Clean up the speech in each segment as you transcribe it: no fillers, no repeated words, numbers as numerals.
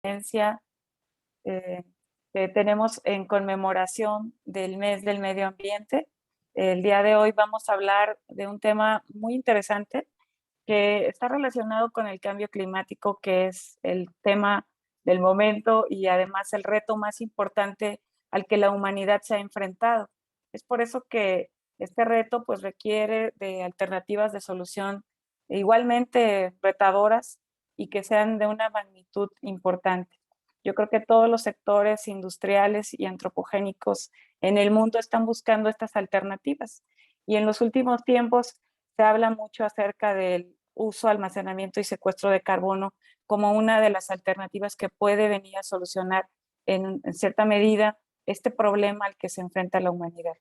conferencia eh, que tenemos en conmemoración del mes del medio ambiente. El día de hoy vamos a hablar de un tema muy interesante que está relacionado con el cambio climático, que es el tema del momento y además el reto más importante al que la humanidad se ha enfrentado. Es por eso que este reto pues requiere de alternativas de solución igualmente retadoras y que sean de una magnitud importante. Yo creo que todos los sectores industriales y antropogénicos en el mundo están buscando estas alternativas. Y en los últimos tiempos se habla mucho acerca del uso, almacenamiento y secuestro de carbono como una de las alternativas que puede venir a solucionar en cierta medida este problema al que se enfrenta la humanidad.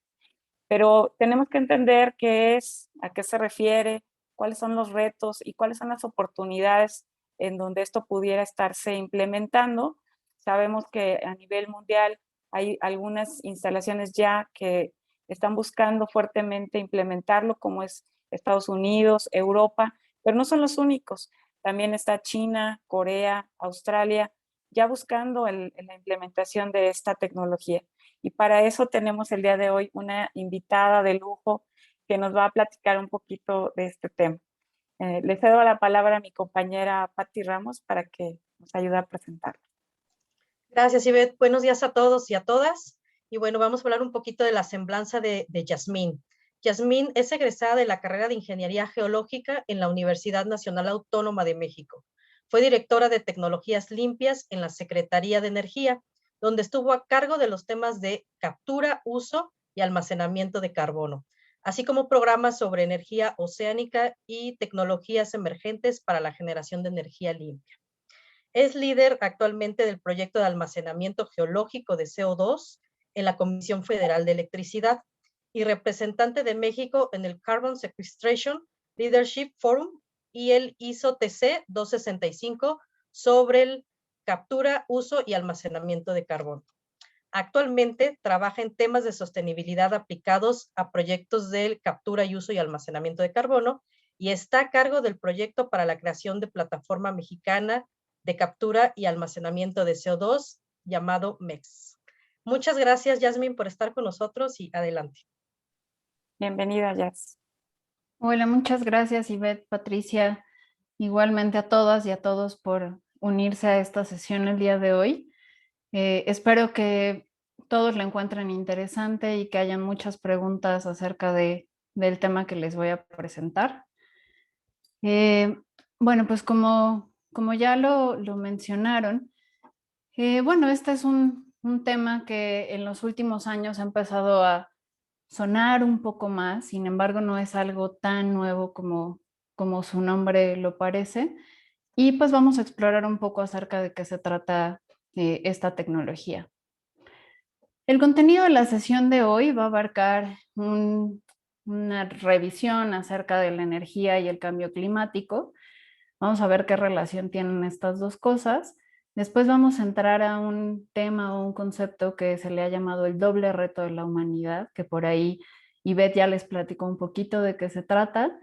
Pero tenemos que entender qué es, a qué se refiere, cuáles son los retos y cuáles son las oportunidades en donde esto pudiera estarse implementando. Sabemos que a nivel mundial hay algunas instalaciones ya que están buscando fuertemente implementarlo, como es Estados Unidos, Europa, pero no son los únicos. También está China, Corea, Australia, ya buscando la implementación de esta tecnología. Y para eso tenemos el día de hoy una invitada de lujo que nos va a platicar un poquito de este tema. Le cedo la palabra a mi compañera Patti Ramos para que nos ayude a presentarla. Gracias, Ivette. Buenos días a todos y a todas. Y bueno, vamos a hablar un poquito de la semblanza de Yasmín. Yasmín es egresada de la carrera de Ingeniería Geológica en la Universidad Nacional Autónoma de México. Fue directora de Tecnologías Limpias en la Secretaría de Energía, donde estuvo a cargo de los temas de captura, uso y almacenamiento de carbono, así como programas sobre energía oceánica y tecnologías emergentes para la generación de energía limpia. Es líder actualmente del proyecto de almacenamiento geológico de CO2 en la Comisión Federal de Electricidad y representante de México en el Carbon Sequestration Leadership Forum y el ISO TC 265 sobre el captura, uso y almacenamiento de carbono. Actualmente trabaja en temas de sostenibilidad aplicados a proyectos de captura y uso y almacenamiento de carbono y está a cargo del proyecto para la creación de plataforma mexicana de captura y almacenamiento de CO2 llamado MEX. Muchas gracias, Yasmín, por estar con nosotros y adelante. Bienvenida, Jazz. Hola, muchas gracias, Ivette, Patricia, igualmente a todas y a todos por unirse a esta sesión el día de hoy. Espero que todos la encuentren interesante y que hayan muchas preguntas acerca del tema que les voy a presentar. Bueno, pues como ya lo mencionaron, bueno, este es un tema que en los últimos años ha empezado a sonar un poco más, sin embargo no es algo tan nuevo como su nombre lo parece. Y pues vamos a explorar un poco acerca de qué se trata esta tecnología. El contenido de la sesión de hoy va a abarcar una revisión acerca de la energía y el cambio climático. Vamos a ver qué relación tienen estas dos cosas. Después vamos a entrar a un tema o un concepto que se le ha llamado el doble reto de la humanidad, que por ahí Ivette ya les platicó un poquito de qué se trata.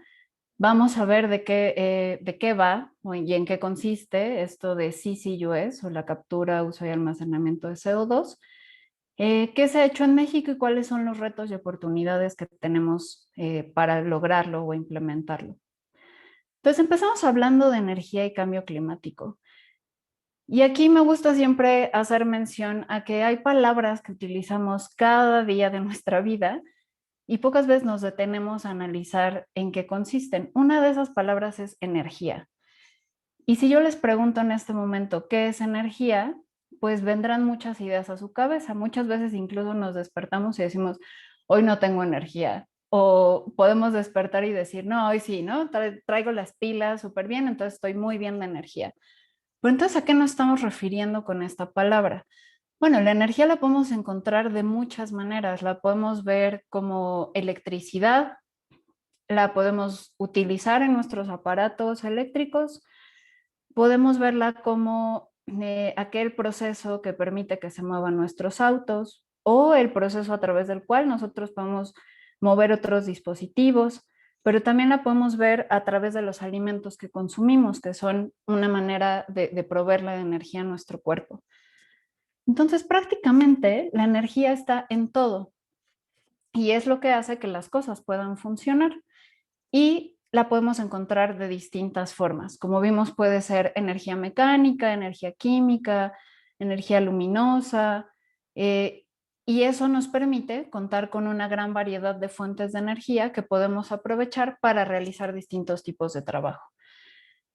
Vamos a ver de qué va y en qué consiste esto de CCUS o la captura, uso y almacenamiento de CO2. ¿Qué se ha hecho en México y cuáles son los retos y oportunidades que tenemos para lograrlo o implementarlo? Entonces empezamos hablando de energía y cambio climático. Y aquí me gusta siempre hacer mención a que hay palabras que utilizamos cada día de nuestra vida y pocas veces nos detenemos a analizar en qué consisten. Una de esas palabras es energía. Y si yo les pregunto en este momento qué es energía, pues vendrán muchas ideas a su cabeza. Muchas veces incluso nos despertamos y decimos, hoy no tengo energía. O podemos despertar y decir, no, hoy sí, ¿no? Traigo las pilas súper bien, entonces estoy muy bien de energía. Pero entonces, ¿a qué nos estamos refiriendo con esta palabra? Bueno, la energía la podemos encontrar de muchas maneras. La podemos ver como electricidad, la podemos utilizar en nuestros aparatos eléctricos, podemos verla como aquel proceso que permite que se muevan nuestros autos o el proceso a través del cual nosotros podemos mover otros dispositivos. pero también la podemos ver a través de los alimentos que consumimos, que son una manera de proveerle de energía a nuestro cuerpo. Entonces, prácticamente la energía está en todo y es lo que hace que las cosas puedan funcionar. Y la podemos encontrar de distintas formas. Como vimos, puede ser energía mecánica, energía química, energía luminosa, y eso nos permite contar con una gran variedad de fuentes de energía que podemos aprovechar para realizar distintos tipos de trabajo.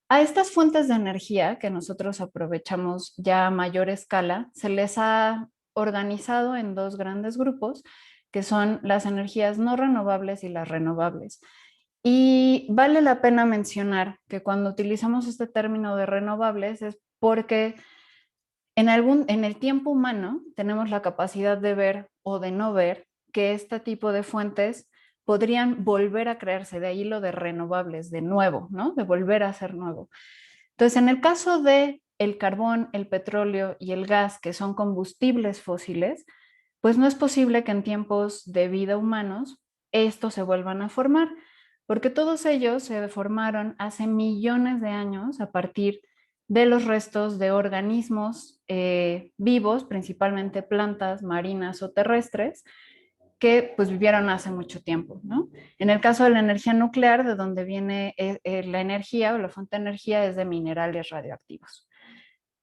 A estas fuentes de energía que nosotros aprovechamos ya a mayor escala, se les ha organizado en dos grandes grupos, que son las energías no renovables y las renovables. Y vale la pena mencionar que cuando utilizamos este término de renovables es porque en el tiempo humano tenemos la capacidad de ver o de no ver que este tipo de fuentes podrían volver a crearse, de ahí lo de renovables, de nuevo, ¿no? De volver a ser nuevo. Entonces, en el caso de el carbón, el petróleo y el gas, que son combustibles fósiles, pues no es posible que en tiempos de vida humanos estos se vuelvan a formar, porque todos ellos se formaron hace millones de años a partir de los restos de organismos vivos, principalmente plantas marinas o terrestres, que pues vivieron hace mucho tiempo, ¿no? En el caso de la energía nuclear, de donde viene la energía o la fuente de energía es de minerales radioactivos.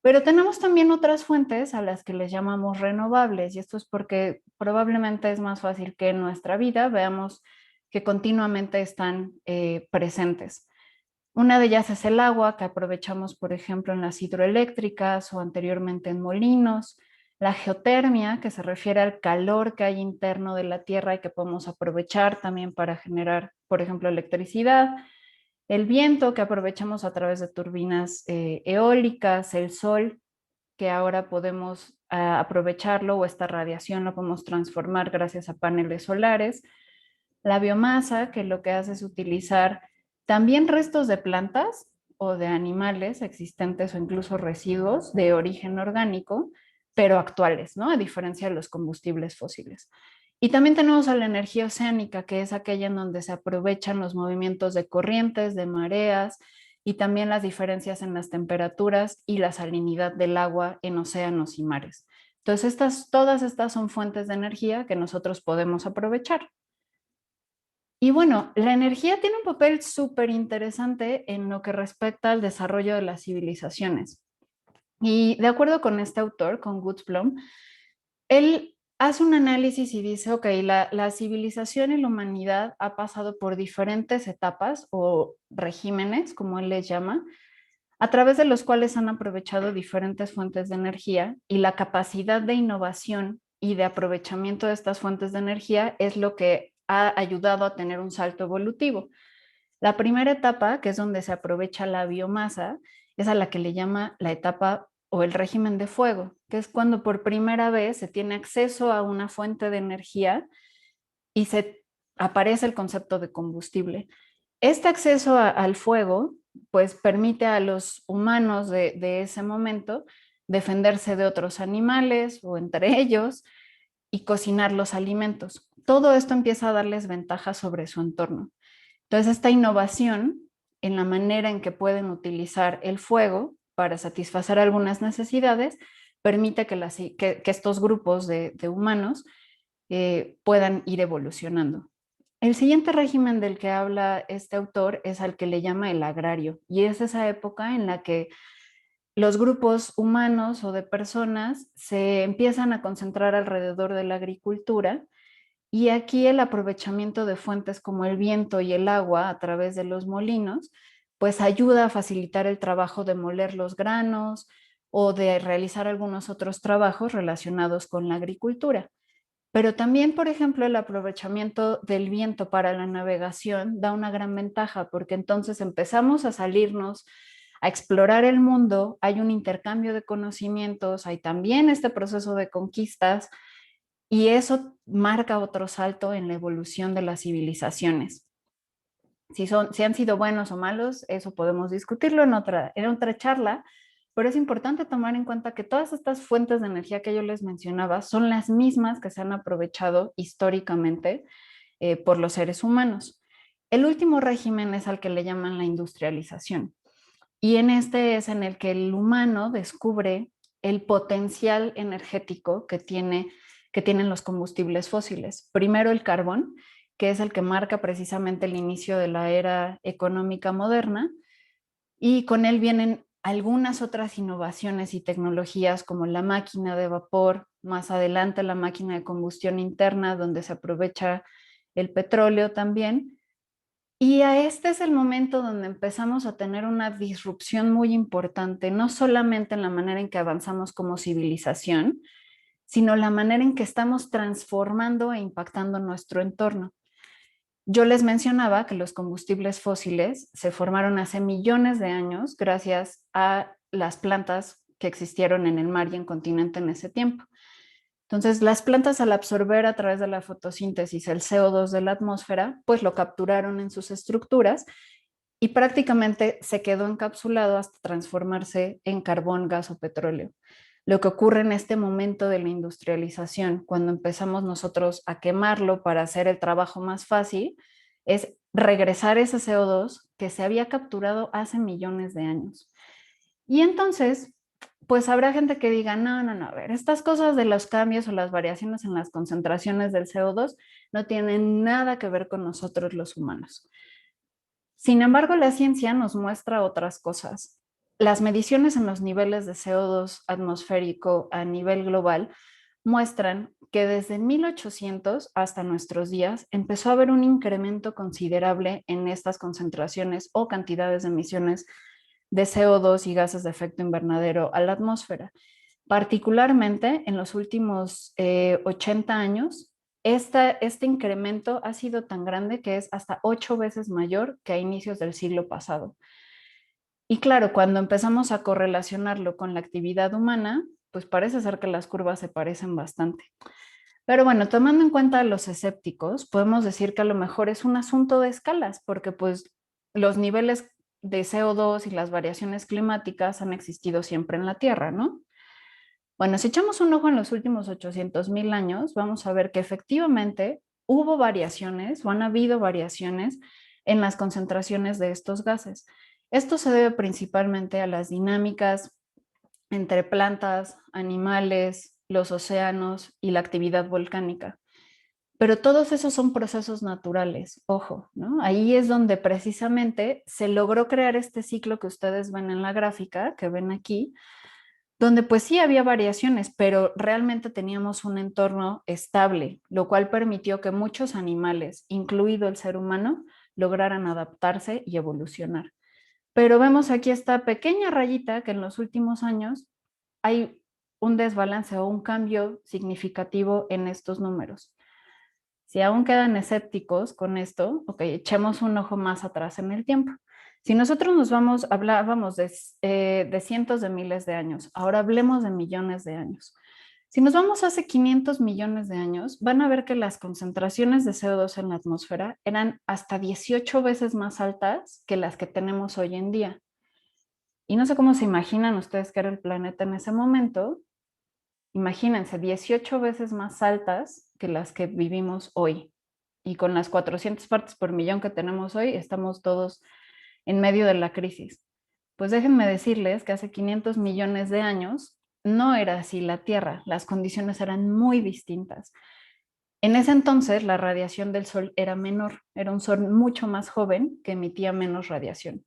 Pero tenemos también otras fuentes a las que les llamamos renovables, y esto es porque probablemente es más fácil que en nuestra vida veamos que continuamente están presentes. Una de ellas es el agua, que aprovechamos, por ejemplo, en las hidroeléctricas o anteriormente en molinos. La geotermia, que se refiere al calor que hay interno de la Tierra y que podemos aprovechar también para generar, por ejemplo, electricidad. El viento, que aprovechamos a través de turbinas eólicas. El sol, que ahora podemos aprovecharlo, o esta radiación lo podemos transformar gracias a paneles solares. La biomasa, que lo que hace es utilizar también restos de plantas o de animales existentes o incluso residuos de origen orgánico, pero actuales, ¿no? A diferencia de los combustibles fósiles. Y también tenemos a la energía oceánica, que es aquella en donde se aprovechan los movimientos de corrientes, de mareas, y también las diferencias en las temperaturas y la salinidad del agua en océanos y mares. Entonces, todas estas son fuentes de energía que nosotros podemos aprovechar. Y bueno, la energía tiene un papel súper interesante en lo que respecta al desarrollo de las civilizaciones. Y de acuerdo con este autor, con Gutzblom, él hace un análisis y dice, ok, la civilización y la humanidad ha pasado por diferentes etapas o regímenes, como él les llama, a través de los cuales han aprovechado diferentes fuentes de energía, y la capacidad de innovación y de aprovechamiento de estas fuentes de energía es lo que ha ayudado a tener un salto evolutivo. La primera etapa, que es donde se aprovecha la biomasa, es a la que le llama la etapa o el régimen de fuego, que es cuando por primera vez se tiene acceso a una fuente de energía y se aparece el concepto de combustible. Este acceso al fuego pues permite a los humanos de ese momento defenderse de otros animales o entre ellos, y cocinar los alimentos. Todo esto empieza a darles ventajas sobre su entorno. Entonces, esta innovación en la manera en que pueden utilizar el fuego para satisfacer algunas necesidades permite que estos grupos de humanos puedan ir evolucionando. El siguiente régimen del que habla este autor es al que le llama el agrario, y es esa época en la que los grupos humanos o de personas se empiezan a concentrar alrededor de la agricultura, y aquí el aprovechamiento de fuentes como el viento y el agua a través de los molinos pues ayuda a facilitar el trabajo de moler los granos o de realizar algunos otros trabajos relacionados con la agricultura. Pero también, por ejemplo, el aprovechamiento del viento para la navegación da una gran ventaja, porque entonces empezamos a salirnos a explorar el mundo, hay un intercambio de conocimientos, hay también este proceso de conquistas, y eso marca otro salto en la evolución de las civilizaciones. Si han sido buenos o malos, eso podemos discutirlo en otra charla, pero es importante tomar en cuenta que todas estas fuentes de energía que yo les mencionaba son las mismas que se han aprovechado históricamente por los seres humanos. El último régimen es al que le llaman la industrialización. Y en este es en el que el humano descubre el potencial energético que tienen los combustibles fósiles. Primero el carbón, que es el que marca precisamente el inicio de la era económica moderna, y con él vienen algunas otras innovaciones y tecnologías como la máquina de vapor, más adelante la máquina de combustión interna, donde se aprovecha el petróleo también. Y a este es el momento donde empezamos a tener una disrupción muy importante, no solamente en la manera en que avanzamos como civilización, sino la manera en que estamos transformando e impactando nuestro entorno. Yo les mencionaba que los combustibles fósiles se formaron hace millones de años gracias a las plantas que existieron en el mar y en continente en ese tiempo. Entonces, las plantas al absorber a través de la fotosíntesis el CO2 de la atmósfera, pues lo capturaron en sus estructuras y prácticamente se quedó encapsulado hasta transformarse en carbón, gas o petróleo. Lo que ocurre en este momento de la industrialización, cuando empezamos nosotros a quemarlo para hacer el trabajo más fácil, es regresar ese CO2 que se había capturado hace millones de años. Y entonces, pues habrá gente que diga, no, a ver, estas cosas de los cambios o las variaciones en las concentraciones del CO2 no tienen nada que ver con nosotros los humanos. Sin embargo, la ciencia nos muestra otras cosas. Las mediciones en los niveles de CO2 atmosférico a nivel global muestran que desde 1800 hasta nuestros días empezó a haber un incremento considerable en estas concentraciones o cantidades de emisiones de CO2 y gases de efecto invernadero a la atmósfera. Particularmente en los últimos 80 años, este incremento ha sido tan grande que es hasta 8 veces mayor que a inicios del siglo pasado. Y claro, cuando empezamos a correlacionarlo con la actividad humana, pues parece ser que las curvas se parecen bastante. Pero bueno, tomando en cuenta a los escépticos, podemos decir que a lo mejor es un asunto de escalas, porque pues los niveles de CO2 y las variaciones climáticas han existido siempre en la Tierra, ¿no? Bueno, si echamos un ojo en los últimos 800,000 años, vamos a ver que efectivamente hubo variaciones o han habido variaciones en las concentraciones de estos gases. Esto se debe principalmente a las dinámicas entre plantas, animales, los océanos y la actividad volcánica. Pero todos esos son procesos naturales, ojo, ¿no? Ahí es donde precisamente se logró crear este ciclo que ustedes ven en la gráfica, que ven aquí, donde pues sí había variaciones, pero realmente teníamos un entorno estable, lo cual permitió que muchos animales, incluido el ser humano, lograran adaptarse y evolucionar. Pero vemos aquí esta pequeña rayita que en los últimos años hay un desbalance o un cambio significativo en estos números. Si aún quedan escépticos con esto, ok, echemos un ojo más atrás en el tiempo. Si nosotros hablábamos de cientos de miles de años, ahora hablemos de millones de años. Si nos vamos hace 500 millones de años, van a ver que las concentraciones de CO2 en la atmósfera eran hasta 18 veces más altas que las que tenemos hoy en día. Y no sé cómo se imaginan ustedes que era el planeta en ese momento. Imagínense, 18 veces más altas que las que vivimos hoy. Y con las 400 partes por millón que tenemos hoy, estamos todos en medio de la crisis. Pues déjenme decirles que hace 500 millones de años no era así la Tierra, las condiciones eran muy distintas. En ese entonces la radiación del Sol era menor, era un Sol mucho más joven que emitía menos radiación.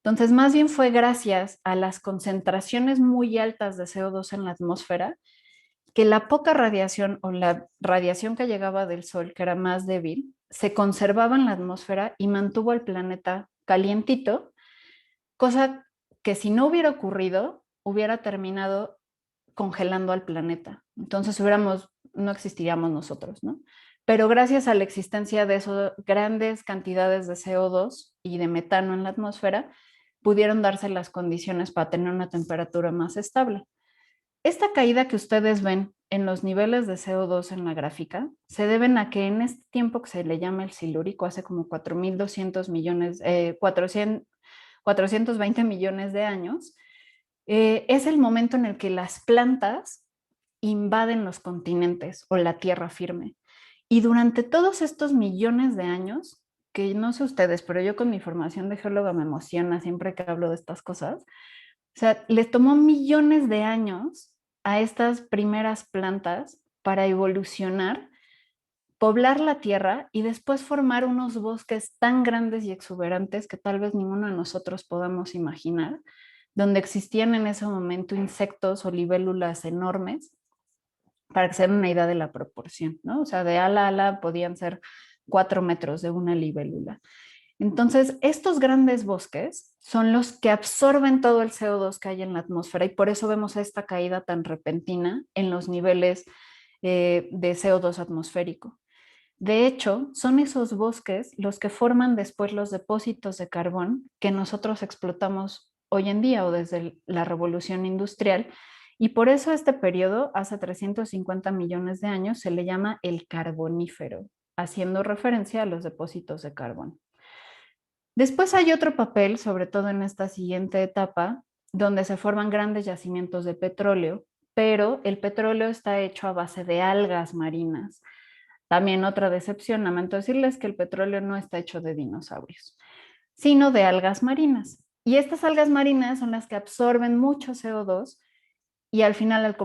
Entonces, más bien fue gracias a las concentraciones muy altas de CO2 en la atmósfera que la poca radiación o la radiación que llegaba del Sol, que era más débil, se conservaba en la atmósfera y mantuvo al planeta calientito, cosa que si no hubiera ocurrido, hubiera terminado congelando al planeta. Entonces no existiríamos nosotros, ¿no? Pero gracias a la existencia de esas grandes cantidades de CO2 y de metano en la atmósfera, pudieron darse las condiciones para tener una temperatura más estable. Esta caída que ustedes ven en los niveles de CO2 en la gráfica se deben a que en este tiempo que se le llama el Silúrico, hace como 4.200 millones, 420 millones de años, es el momento en el que las plantas invaden los continentes o la tierra firme. Y durante todos estos millones de años, que no sé ustedes, pero yo con mi formación de geóloga me emociona siempre que hablo de estas cosas. O sea, les tomó millones de años a estas primeras plantas para evolucionar, poblar la tierra y después formar unos bosques tan grandes y exuberantes que tal vez ninguno de nosotros podamos imaginar, donde existían en ese momento insectos o libélulas enormes, para que se den una idea de la proporción, ¿no? O sea, de ala a ala podían ser 4 metros de una libélula. Entonces, estos grandes bosques son los que absorben todo el CO2 que hay en la atmósfera y por eso vemos esta caída tan repentina en los niveles de CO2 atmosférico. De hecho, son esos bosques los que forman después los depósitos de carbón que nosotros explotamos hoy en día o desde la revolución industrial. Y por eso este periodo, hace 350 millones de años, se le llama el Carbonífero, haciendo referencia a los depósitos de carbón. Después hay otro papel, sobre todo en esta siguiente etapa, donde se forman grandes yacimientos de petróleo, pero el petróleo está hecho a base de algas marinas. También otra decepción, lamento decirles que el petróleo no está hecho de dinosaurios, sino de algas marinas. Y estas algas marinas son las que absorben mucho CO2 y al final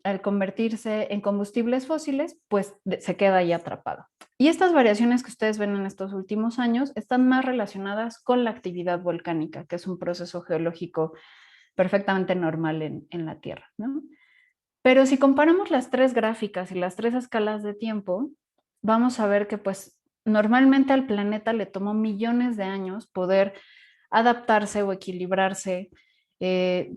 al convertirse en combustibles fósiles, pues se queda ahí atrapado. Y estas variaciones que ustedes ven en estos últimos años están más relacionadas con la actividad volcánica, que es un proceso geológico perfectamente normal en la Tierra, ¿no? Pero si comparamos las tres gráficas y las tres escalas de tiempo, vamos a ver que pues normalmente al planeta le tomó millones de años poder adaptarse o equilibrarse,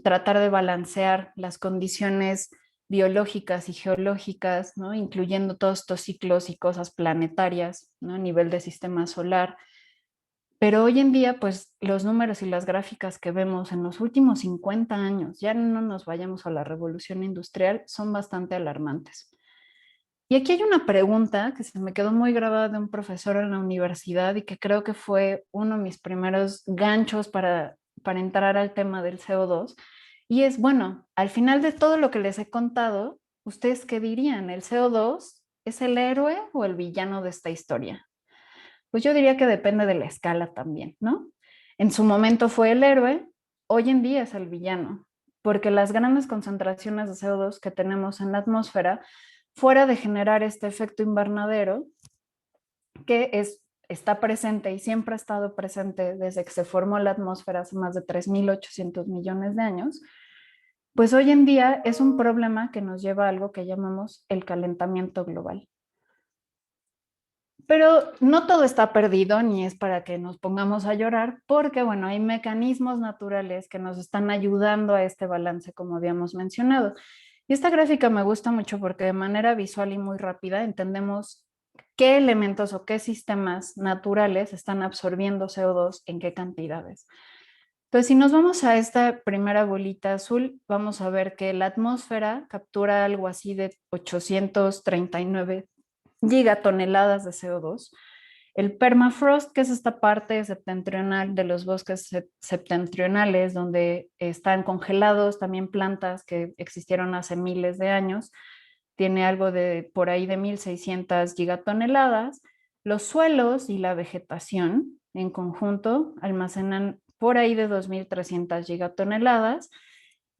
tratar de balancear las condiciones biológicas y geológicas, ¿no? Incluyendo todos estos ciclos y cosas planetarias, ¿no? A nivel de sistema solar. Pero hoy en día, pues los números y las gráficas que vemos en los últimos 50 años, ya no nos vayamos a la revolución industrial, son bastante alarmantes. Y aquí hay una pregunta que se me quedó muy grabada de un profesor en la universidad y que creo que fue uno de mis primeros ganchos para entrar al tema del CO2. Y es, bueno, al final de todo lo que les he contado, ¿ustedes qué dirían? ¿El CO2 es el héroe o el villano de esta historia? Pues yo diría que depende de la escala también, ¿no? En su momento fue el héroe, hoy en día es el villano, porque las grandes concentraciones de CO2 que tenemos en la atmósfera, fuera de generar este efecto invernadero, que está presente y siempre ha estado presente desde que se formó la atmósfera hace más de 3.800 millones de años, pues hoy en día es un problema que nos lleva a algo que llamamos el calentamiento global. Pero no todo está perdido ni es para que nos pongamos a llorar, porque bueno, hay mecanismos naturales que nos están ayudando a este balance, como habíamos mencionado. Y esta gráfica me gusta mucho porque de manera visual y muy rápida entendemos qué elementos o qué sistemas naturales están absorbiendo CO2 en qué cantidades. Entonces, si nos vamos a esta primera bolita azul, vamos a ver que la atmósfera captura algo así de 839 gigatoneladas de CO2. El permafrost, que es esta parte septentrional de los bosques septentrionales, donde están congelados también plantas que existieron hace miles de años, tiene algo de por ahí de 1.600 gigatoneladas. Los suelos y la vegetación en conjunto almacenan por ahí de 2.300 gigatoneladas.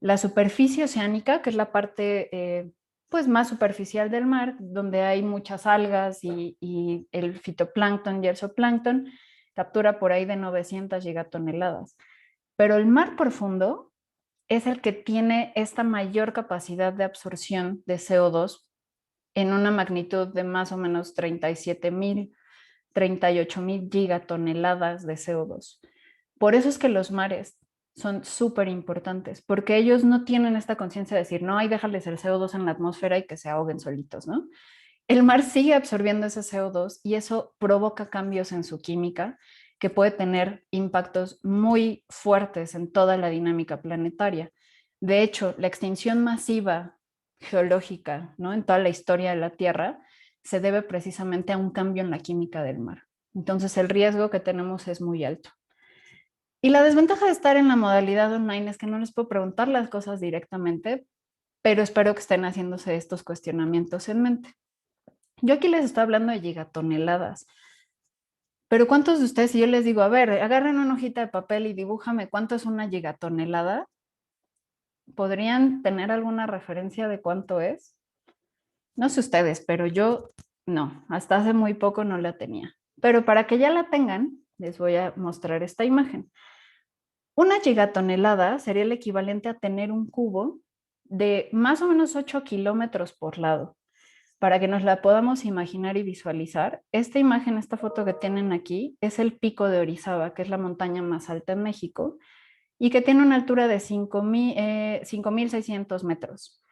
La superficie oceánica, que es la parte pues más superficial del mar, donde hay muchas algas y el fitoplancton y el zooplancton, captura por ahí de 900 gigatoneladas. Pero el mar profundo es el que tiene esta mayor capacidad de absorción de CO2 en una magnitud de más o menos 37.000, 38.000 gigatoneladas de CO2. Por eso es que los mares son súper importantes, porque ellos no tienen esta conciencia de decir, no, hay déjales el CO2 en la atmósfera y que se ahoguen solitos, ¿no? El mar sigue absorbiendo ese CO2 y eso provoca cambios en su química que puede tener impactos muy fuertes en toda la dinámica planetaria. De hecho, la extinción masiva geológica, ¿no? En toda la historia de la Tierra se debe precisamente a un cambio en la química del mar. Entonces, el riesgo que tenemos es muy alto. Y la desventaja de estar en la modalidad online es que no les puedo preguntar las cosas directamente, pero espero que estén haciéndose estos cuestionamientos en mente. Yo aquí les estoy hablando de gigatoneladas, Pero ¿cuántos de ustedes, si yo les digo, a ver, agarren una hojita de papel y dibújame cuánto es una gigatonelada, podrían tener alguna referencia de cuánto es? No sé ustedes, pero yo no, hasta hace muy poco no la tenía. Pero para que ya la tengan, les voy a mostrar esta imagen. Una gigatonelada sería el equivalente a tener un cubo de más o menos 8 kilómetros por lado. Para que nos la podamos imaginar y visualizar, esta imagen, esta foto que tienen aquí, es el pico de Orizaba, que es la montaña más alta en México, y que tiene una altura de 5.600 metros.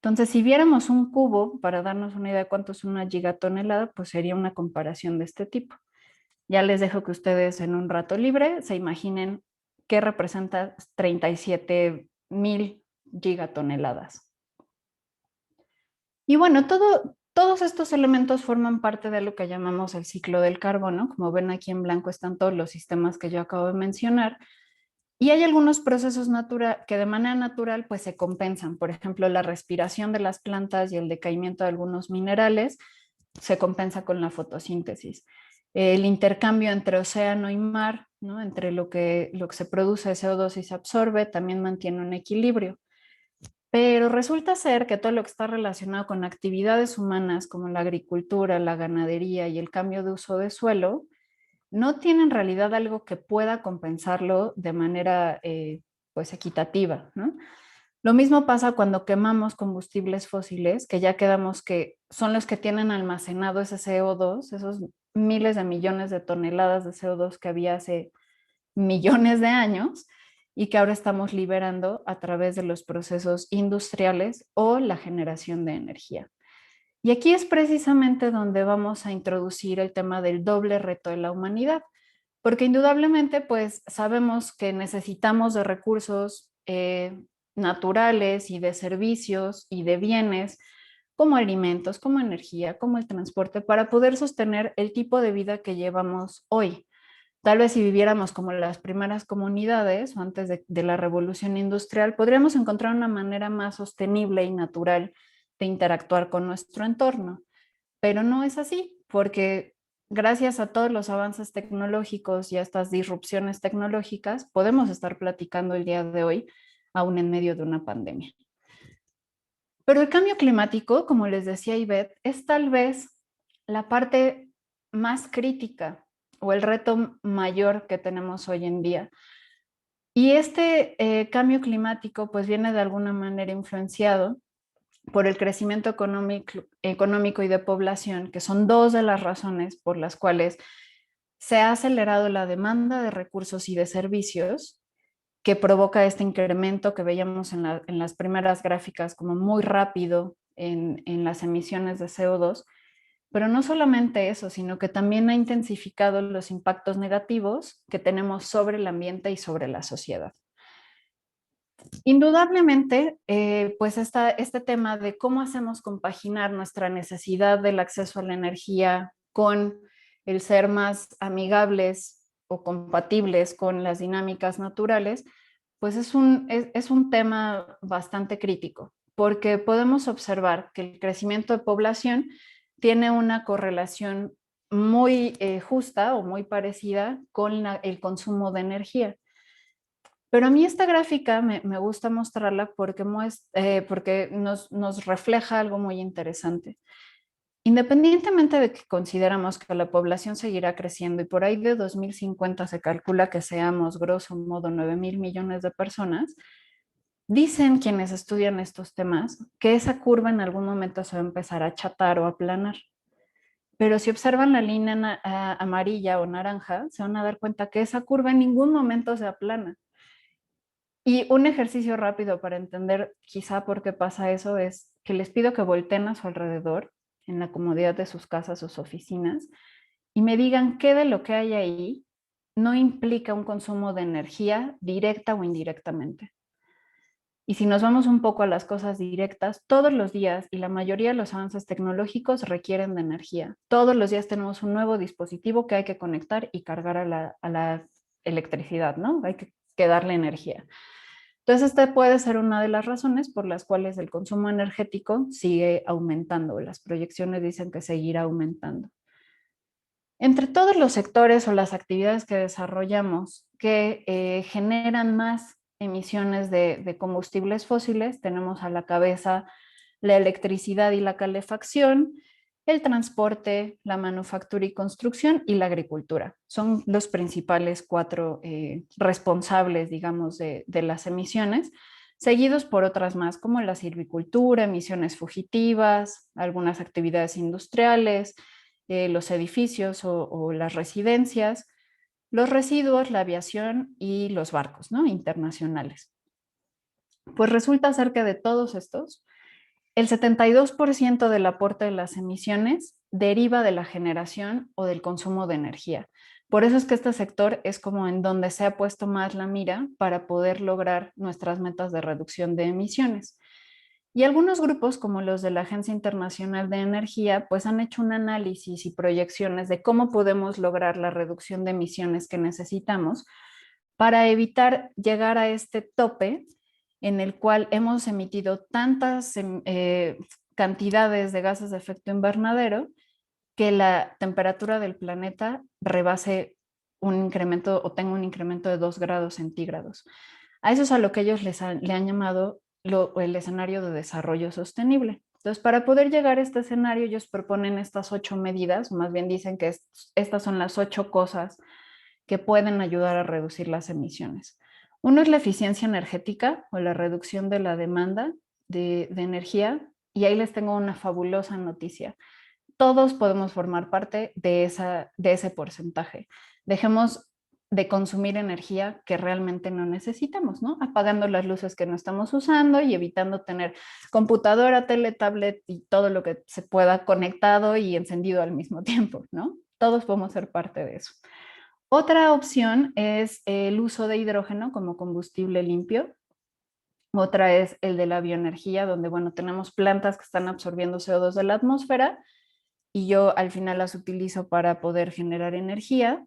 Entonces, si viéramos un cubo, para darnos una idea de cuánto es una gigatonelada, pues sería una comparación de este tipo. Ya les dejo que ustedes en un rato libre se imaginen qué representa 37.000 gigatoneladas. Y bueno, todos estos elementos forman parte de lo que llamamos el ciclo del carbono. Como ven aquí en blanco están todos los sistemas que yo acabo de mencionar. Y hay algunos procesos que de manera natural pues se compensan. Por ejemplo, la respiración de las plantas y el decaimiento de algunos minerales se compensa con la fotosíntesis. El intercambio entre océano y mar, ¿no? Entre lo que se produce CO2 y se absorbe, también mantiene un equilibrio. Pero resulta ser que todo lo que está relacionado con actividades humanas como la agricultura, la ganadería y el cambio de uso de suelo, no tiene en realidad algo que pueda compensarlo de manera pues equitativa, ¿no? Lo mismo pasa cuando quemamos combustibles fósiles, que ya quedamos que son los que tienen almacenado ese CO2, esos miles de millones de toneladas de CO2 que había hace millones de años y que ahora estamos liberando a través de los procesos industriales o la generación de energía. Y aquí es precisamente donde vamos a introducir el tema del doble reto de la humanidad, porque indudablemente pues sabemos que necesitamos de recursos naturales y de servicios y de bienes como alimentos, como energía, como el transporte, para poder sostener el tipo de vida que llevamos hoy. Tal vez si viviéramos como las primeras comunidades o antes de la revolución industrial, podríamos encontrar una manera más sostenible y natural de interactuar con nuestro entorno. Pero no es así, porque gracias a todos los avances tecnológicos y a estas disrupciones tecnológicas, podemos estar platicando el día de hoy, aún en medio de una pandemia. Pero el cambio climático, como les decía Ivette, es tal vez la parte más crítica o el reto mayor que tenemos hoy en día. Y este cambio climático pues viene de alguna manera influenciado por el crecimiento económico y de población, que son dos de las razones por las cuales se ha acelerado la demanda de recursos y de servicios que provoca este incremento que veíamos en las primeras gráficas como muy rápido en las emisiones de CO2, pero no solamente eso, sino que también ha intensificado los impactos negativos que tenemos sobre el ambiente y sobre la sociedad. Indudablemente, pues este tema de cómo hacemos compaginar nuestra necesidad del acceso a la energía con el ser más amigables o compatibles con las dinámicas naturales, pues es un tema bastante crítico, porque podemos observar que el crecimiento de población tiene una correlación muy justa o muy parecida con el consumo de energía. Pero a mí esta gráfica me gusta mostrarla porque nos refleja algo muy interesante. Independientemente de que consideramos que la población seguirá creciendo y por ahí de 2050 se calcula que seamos grosso modo 9.000 millones de personas, dicen quienes estudian estos temas que esa curva en algún momento se va a empezar a achatar o a aplanar. Pero si observan la línea amarilla o naranja, se van a dar cuenta que esa curva en ningún momento se aplana. Y un ejercicio rápido para entender quizá por qué pasa eso es que les pido que volteen a su alrededor, en la comodidad de sus casas, sus oficinas, y me digan qué de lo que hay ahí no implica un consumo de energía directa o indirectamente. Y si nos vamos un poco a las cosas directas, todos los días y la mayoría de los avances tecnológicos requieren de energía. Todos los días tenemos un nuevo dispositivo que hay que conectar y cargar a la electricidad, ¿no? Hay que darle energía. Entonces, esta puede ser una de las razones por las cuales el consumo energético sigue aumentando. Las proyecciones dicen que seguirá aumentando. Entre todos los sectores o las actividades que desarrollamos que generan más emisiones de combustibles fósiles, tenemos a la cabeza la electricidad y la calefacción, el transporte, la manufactura y construcción y la agricultura. Son los principales 4 responsables, digamos, de las emisiones, seguidos por otras más como la silvicultura, emisiones fugitivas, algunas actividades industriales, los edificios o las residencias, los residuos, la aviación y los barcos, ¿no?, internacionales. Pues resulta ser que de todos estos, el 72% del aporte de las emisiones deriva de la generación o del consumo de energía. Por eso es que este sector es como en donde se ha puesto más la mira para poder lograr nuestras metas de reducción de emisiones. Y algunos grupos, como los de la Agencia Internacional de Energía, pues han hecho un análisis y proyecciones de cómo podemos lograr la reducción de emisiones que necesitamos para evitar llegar a este tope en el cual hemos emitido tantas cantidades de gases de efecto invernadero que la temperatura del planeta rebase un incremento o tenga un incremento de 2 grados centígrados. A eso es a lo que ellos le han llamado el escenario de desarrollo sostenible. Entonces, para poder llegar a este escenario, ellos proponen estas 8 medidas, o más bien dicen que estas son las 8 cosas que pueden ayudar a reducir las emisiones. Uno es la eficiencia energética o la reducción de la demanda de energía, y ahí les tengo una fabulosa noticia. Todos podemos formar parte de ese porcentaje. Dejemos de consumir energía que realmente no necesitamos, ¿no? Apagando las luces que no estamos usando y evitando tener computadora, tele, tablet y todo lo que se pueda conectado y encendido al mismo tiempo, ¿no? Todos podemos ser parte de eso. Otra opción es el uso de hidrógeno como combustible limpio. Otra es el de la bioenergía, donde, bueno, tenemos plantas que están absorbiendo CO2 de la atmósfera y yo al final las utilizo para poder generar energía.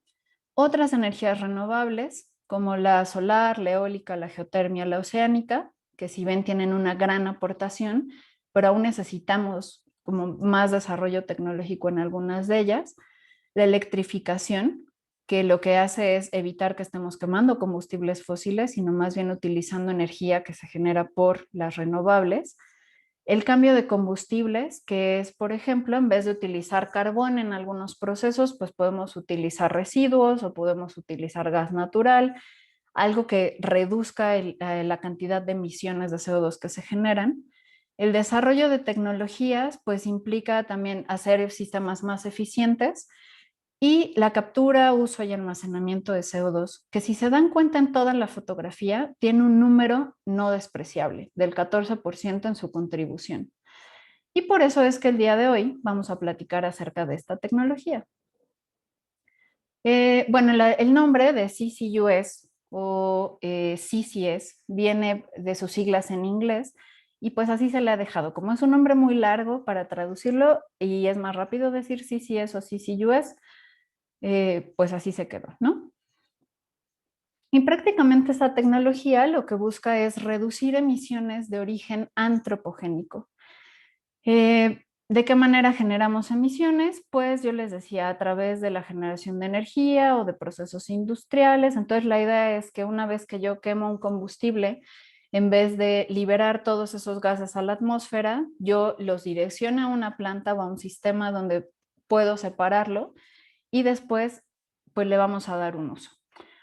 Otras energías renovables, como la solar, la eólica, la geotermia, la oceánica, que si ven tienen una gran aportación, pero aún necesitamos como más desarrollo tecnológico en algunas de ellas. La electrificación, que lo que hace es evitar que estemos quemando combustibles fósiles, sino más bien utilizando energía que se genera por las renovables. El cambio de combustibles, que es, por ejemplo, en vez de utilizar carbón en algunos procesos, pues podemos utilizar residuos o podemos utilizar gas natural, algo que reduzca la cantidad de emisiones de CO2 que se generan. El desarrollo de tecnologías, pues implica también hacer sistemas más eficientes, y la captura, uso y almacenamiento de CO2, que si se dan cuenta en toda la fotografía, tiene un número no despreciable, del 14% en su contribución. Y por eso es que el día de hoy vamos a platicar acerca de esta tecnología. Bueno, el nombre de CCUS o CCS viene de sus siglas en inglés y pues así se le ha dejado. Como es un nombre muy largo para traducirlo y es más rápido decir CCS o CCUS, pues así se quedó, ¿no? Y prácticamente esta tecnología lo que busca es reducir emisiones de origen antropogénico. ¿De qué manera generamos emisiones? Pues yo les decía, a través de la generación de energía o de procesos industriales. Entonces la idea es que una vez que yo quemo un combustible, en vez de liberar todos esos gases a la atmósfera, yo los direcciono a una planta o a un sistema donde puedo separarlo y después pues le vamos a dar un uso.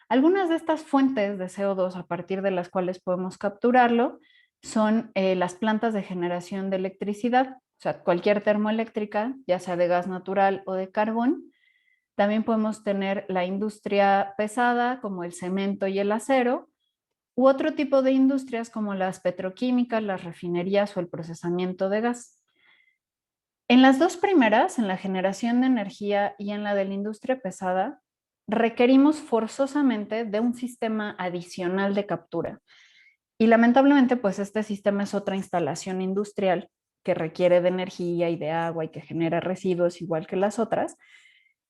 Algunas de estas fuentes de CO2 a partir de las cuales podemos capturarlo son las plantas de generación de electricidad, o sea, cualquier termoeléctrica, ya sea de gas natural o de carbón. También podemos tener la industria pesada, como el cemento y el acero, u otro tipo de industrias como las petroquímicas, las refinerías o el procesamiento de gas. En las dos primeras, en la generación de energía y en la de la industria pesada, requerimos forzosamente de un sistema adicional de captura. Y lamentablemente, pues este sistema es otra instalación industrial que requiere de energía y de agua y que genera residuos igual que las otras.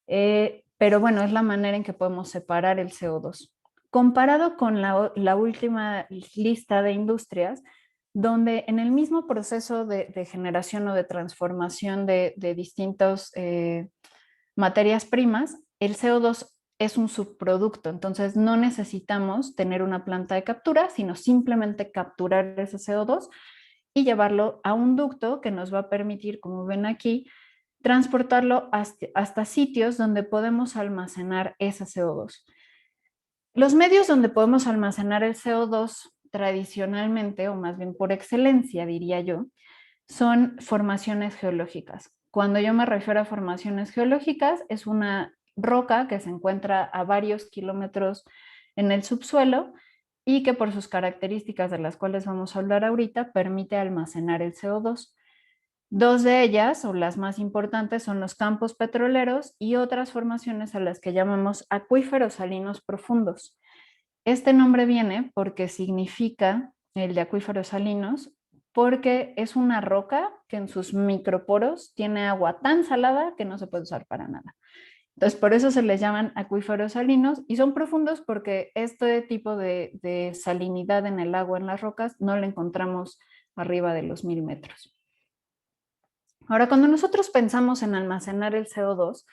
Pero bueno, es la manera en que podemos separar el CO2. Comparado con la última lista de industrias, donde en el mismo proceso de generación o de transformación de distintos materias primas, el CO2 es un subproducto, entonces no necesitamos tener una planta de captura, sino simplemente capturar ese CO2 y llevarlo a un ducto que nos va a permitir, como ven aquí, transportarlo hasta sitios donde podemos almacenar ese CO2. Los medios donde podemos almacenar el CO2 tradicionalmente, o más bien por excelencia, diría yo, son formaciones geológicas. Cuando yo me refiero a formaciones geológicas, es una roca que se encuentra a varios kilómetros en el subsuelo y que por sus características de las cuales vamos a hablar ahorita, permite almacenar el CO2. Dos de ellas, o las más importantes, son los campos petroleros y otras formaciones a las que llamamos acuíferos salinos profundos. Este nombre viene porque significa, el de acuíferos salinos, porque es una roca que en sus microporos tiene agua tan salada que no se puede usar para nada. Entonces, por eso se les llaman acuíferos salinos y son profundos porque este tipo de salinidad en el agua, en las rocas, no lo encontramos arriba de los 1000 metros. Ahora, cuando nosotros pensamos en almacenar el CO2,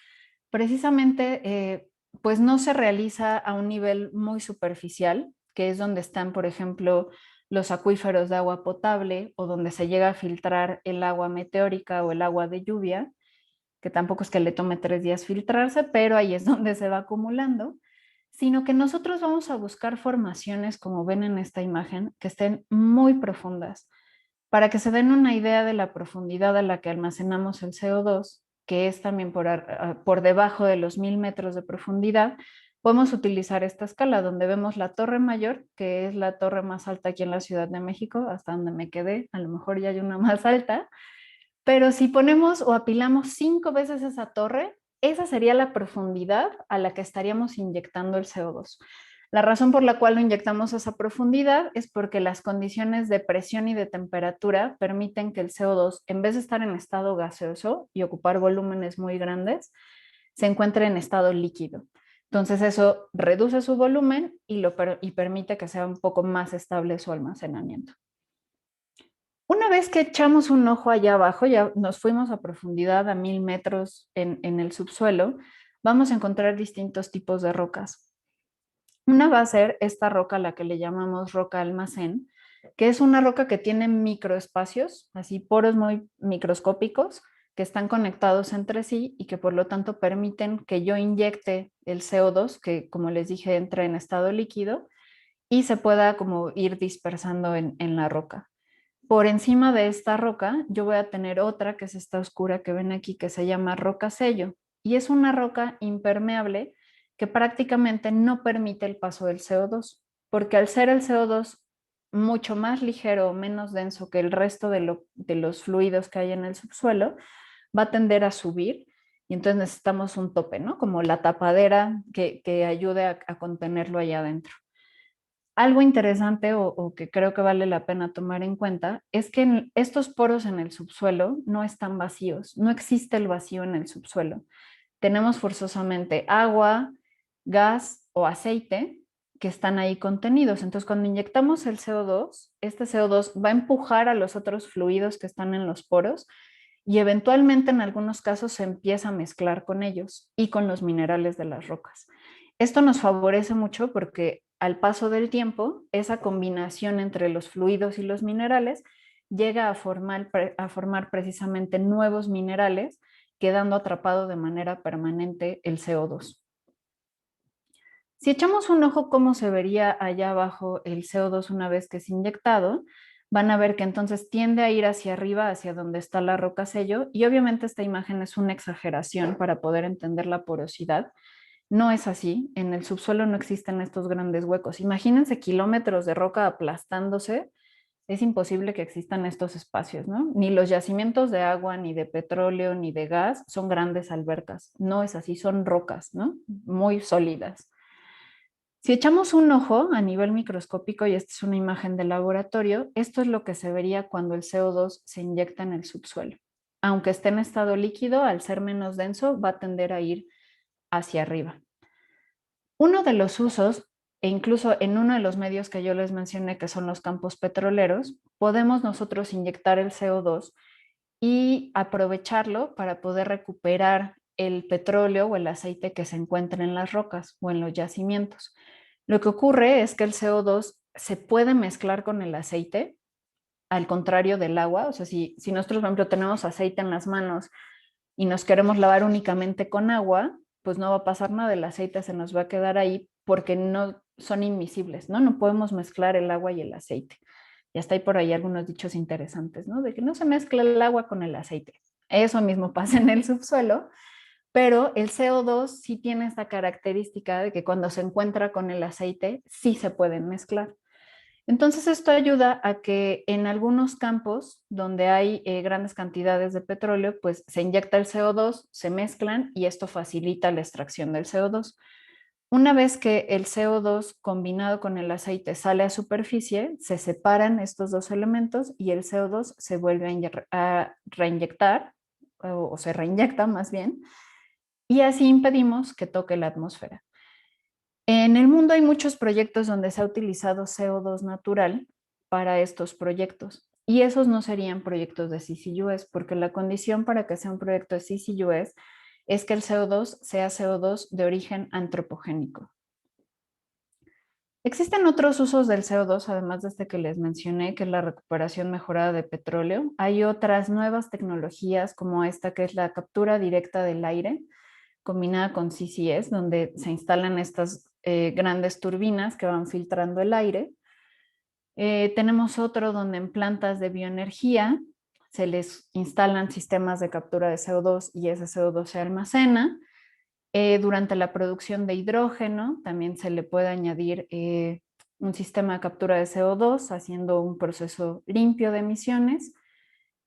precisamente pues no se realiza a un nivel muy superficial, que es donde están, por ejemplo, los acuíferos de agua potable o donde se llega a filtrar el agua meteórica o el agua de lluvia, que tampoco es que le tome 3 días filtrarse, pero ahí es donde se va acumulando, sino que nosotros vamos a buscar formaciones, como ven en esta imagen, que estén muy profundas. Para que se den una idea de la profundidad a la que almacenamos el CO2, que es también por debajo de los 1000 metros de profundidad, podemos utilizar esta escala donde vemos la Torre Mayor, que es la torre más alta aquí en la Ciudad de México, hasta donde me quedé, a lo mejor ya hay una más alta, pero si ponemos o apilamos 5 veces esa torre, esa sería la profundidad a la que estaríamos inyectando el CO2. La razón por la cual lo inyectamos a esa profundidad es porque las condiciones de presión y de temperatura permiten que el CO2, en vez de estar en estado gaseoso y ocupar volúmenes muy grandes, se encuentre en estado líquido. Entonces eso reduce su volumen y permite que sea un poco más estable su almacenamiento. Una vez que echamos un ojo allá abajo, ya nos fuimos a profundidad a 1000 metros en el subsuelo, vamos a encontrar distintos tipos de rocas. Una va a ser esta roca, la que le llamamos roca almacén, que es una roca que tiene microespacios, así poros muy microscópicos, que están conectados entre sí y que por lo tanto permiten que yo inyecte el CO2, que como les dije entra en estado líquido, y se pueda como ir dispersando en la roca. Por encima de esta roca yo voy a tener otra, que es esta oscura que ven aquí, que se llama roca sello, y es una roca impermeable que prácticamente no permite el paso del CO2, porque al ser el CO2 mucho más ligero o menos denso que el resto de los fluidos que hay en el subsuelo, va a tender a subir y entonces necesitamos un tope, ¿no? Como la tapadera que ayude a contenerlo allá adentro. Algo interesante o que creo que vale la pena tomar en cuenta es que estos poros en el subsuelo no están vacíos, no existe el vacío en el subsuelo. Tenemos forzosamente agua, gas o aceite que están ahí contenidos. Entonces, cuando inyectamos el CO2, este CO2 va a empujar a los otros fluidos que están en los poros y eventualmente en algunos casos se empieza a mezclar con ellos y con los minerales de las rocas. Esto nos favorece mucho porque al paso del tiempo, esa combinación entre los fluidos y los minerales llega a formar precisamente nuevos minerales, quedando atrapado de manera permanente el CO2. Si echamos un ojo cómo se vería allá abajo el CO2 una vez que es inyectado, van a ver que entonces tiende a ir hacia arriba, hacia donde está la roca sello, y obviamente esta imagen es una exageración para poder entender la porosidad. No es así, en el subsuelo no existen estos grandes huecos. Imagínense kilómetros de roca aplastándose, es imposible que existan estos espacios, ¿no? Ni los yacimientos de agua, ni de petróleo, ni de gas son grandes albercas. No es así, son rocas, ¿no? Muy sólidas. Si echamos un ojo a nivel microscópico, y esta es una imagen de laboratorio, esto es lo que se vería cuando el CO2 se inyecta en el subsuelo. Aunque esté en estado líquido, al ser menos denso, va a tender a ir hacia arriba. Uno de los usos, e incluso en uno de los medios que yo les mencioné, que son los campos petroleros, podemos nosotros inyectar el CO2 y aprovecharlo para poder recuperar el petróleo o el aceite que se encuentra en las rocas o en los yacimientos. Lo que ocurre es que el CO2 se puede mezclar con el aceite, al contrario del agua. O sea, si nosotros, por ejemplo, tenemos aceite en las manos y nos queremos lavar únicamente con agua, pues no va a pasar nada, el aceite se nos va a quedar ahí porque no son inmiscibles, ¿no? No podemos mezclar el agua y el aceite. Y hasta hay por ahí algunos dichos interesantes, ¿no? De que no se mezcla el agua con el aceite. Eso mismo pasa en el subsuelo, pero el CO2 sí tiene esta característica de que cuando se encuentra con el aceite, sí se pueden mezclar. Entonces, esto ayuda a que en algunos campos donde hay grandes cantidades de petróleo, pues se inyecta el CO2, se mezclan y esto facilita la extracción del CO2. Una vez que el CO2 combinado con el aceite sale a superficie, se separan estos dos elementos y el CO2 se vuelve a reinyectar, o se reinyecta más bien, y así impedimos que toque la atmósfera. En el mundo hay muchos proyectos donde se ha utilizado CO2 natural para estos proyectos y esos no serían proyectos de CCUS porque la condición para que sea un proyecto de CCUS es que el CO2 sea CO2 de origen antropogénico. Existen otros usos del CO2, además de este que les mencioné, que es la recuperación mejorada de petróleo. Hay otras nuevas tecnologías como esta que es la captura directa del aire, combinada con CCS, donde se instalan estas grandes turbinas que van filtrando el aire. Tenemos otro donde en plantas de bioenergía se les instalan sistemas de captura de CO2 y ese CO2 se almacena. Durante la producción de hidrógeno también se le puede añadir un sistema de captura de CO2 haciendo un proceso limpio de emisiones.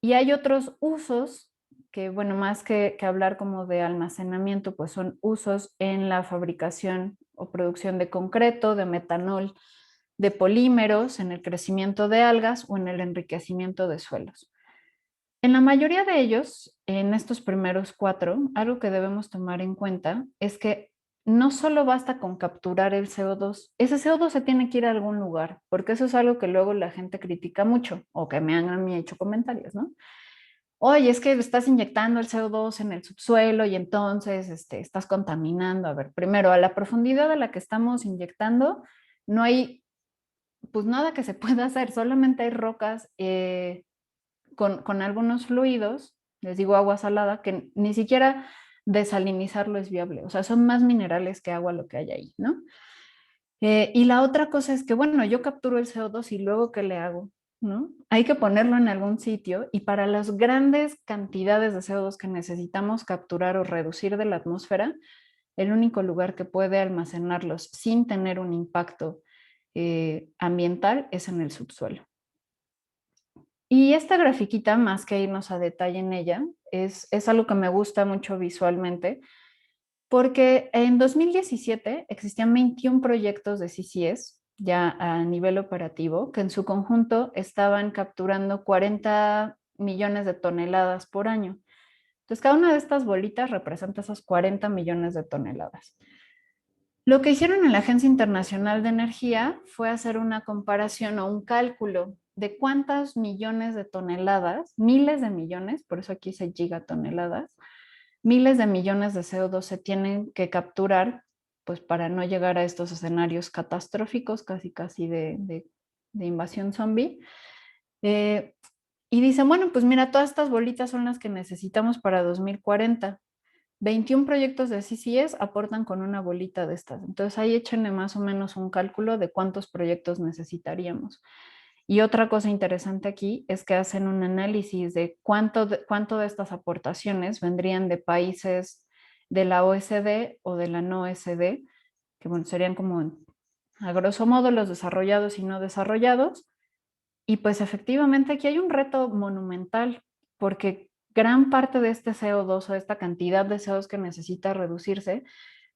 Y hay otros usos que, bueno, más que hablar como de almacenamiento, pues son usos en la fabricación o producción de concreto, de metanol, de polímeros, en el crecimiento de algas o en el enriquecimiento de suelos. En la mayoría de ellos, en estos primeros 4, algo que debemos tomar en cuenta es que no solo basta con capturar el CO2, ese CO2 se tiene que ir a algún lugar, porque eso es algo que luego la gente critica mucho o que me han a mí hecho comentarios, ¿no? Oye, es que estás inyectando el CO2 en el subsuelo y entonces estás contaminando. A ver, primero, a la profundidad a la que estamos inyectando, no hay pues nada que se pueda hacer, solamente hay rocas con algunos fluidos, les digo agua salada, que ni siquiera desalinizarlo es viable, o sea, son más minerales que agua lo que hay ahí, ¿no? Y la otra cosa es que, bueno, yo capturo el CO2 y luego, ¿qué le hago? ¿No? Hay que ponerlo en algún sitio y para las grandes cantidades de CO2 que necesitamos capturar o reducir de la atmósfera, el único lugar que puede almacenarlos sin tener un impacto ambiental es en el subsuelo. Y esta grafiquita, más que irnos a detalle en ella, es algo que me gusta mucho visualmente, porque en 2017 existían 21 proyectos de CCS ya a nivel operativo, que en su conjunto estaban capturando 40 millones de toneladas por año. Entonces, cada una de estas bolitas representa esos 40 millones de toneladas. Lo que hicieron en la Agencia Internacional de Energía fue hacer una comparación o un cálculo de cuántas millones de toneladas, miles de millones, por eso aquí se gigatoneladas, miles de millones de CO2 se tienen que capturar pues para no llegar a estos escenarios catastróficos, casi de invasión zombie. Y dicen, bueno, pues mira, todas estas bolitas son las que necesitamos para 2040. 21 proyectos de CCS aportan con una bolita de estas. Entonces ahí échenle más o menos un cálculo de cuántos proyectos necesitaríamos. Y otra cosa interesante aquí es que hacen un análisis de cuánto de estas aportaciones vendrían de países de la OSD o de la no OSD, que bueno, serían como a grosso modo los desarrollados y no desarrollados. Y pues efectivamente aquí hay un reto monumental, porque gran parte de este CO2 o de esta cantidad de CO2 que necesita reducirse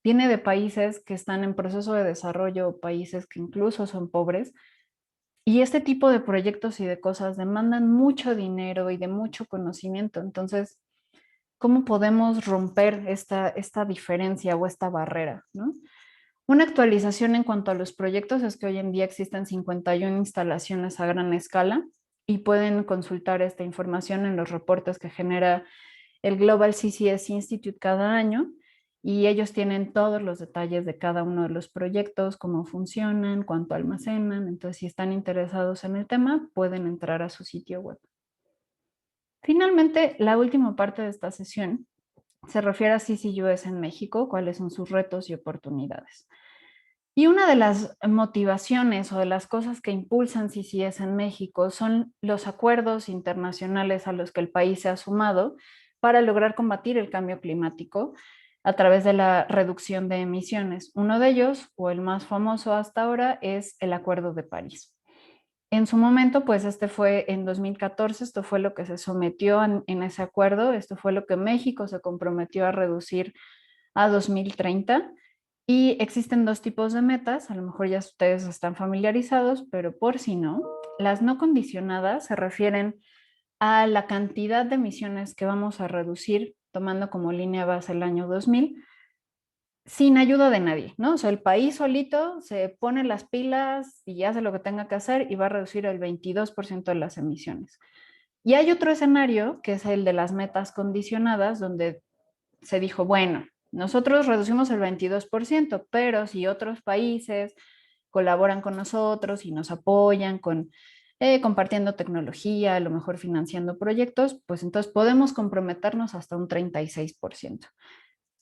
viene de países que están en proceso de desarrollo o países que incluso son pobres. Y este tipo de proyectos y de cosas demandan mucho dinero y de mucho conocimiento. Entonces, ¿cómo podemos romper esta diferencia o esta barrera, ¿no? Una actualización en cuanto a los proyectos es que hoy en día existen 51 instalaciones a gran escala y pueden consultar esta información en los reportes que genera el Global CCS Institute cada año, y ellos tienen todos los detalles de cada uno de los proyectos, cómo funcionan, cuánto almacenan. Entonces, si están interesados en el tema, pueden entrar a su sitio web. Finalmente, la última parte de esta sesión se refiere a CCUS en México, cuáles son sus retos y oportunidades. Y una de las motivaciones o de las cosas que impulsan CCS en México son los acuerdos internacionales a los que el país se ha sumado para lograr combatir el cambio climático a través de la reducción de emisiones. Uno de ellos, o el más famoso hasta ahora, es el Acuerdo de París. En su momento, pues este fue en 2014, esto fue lo que se sometió en ese acuerdo, esto fue lo que México se comprometió a reducir a 2030. Y existen dos tipos de metas, a lo mejor ya ustedes están familiarizados, pero por si no, las no condicionadas se refieren a la cantidad de emisiones que vamos a reducir tomando como línea base el año 2000 sin ayuda de nadie, ¿no? O sea, el país solito se pone las pilas y hace lo que tenga que hacer y va a reducir el 22% de las emisiones. Y hay otro escenario, que es el de las metas condicionadas, donde se dijo, bueno, nosotros reducimos el 22%, pero si otros países colaboran con nosotros y nos apoyan con compartiendo tecnología, a lo mejor financiando proyectos, pues entonces podemos comprometernos hasta un 36%.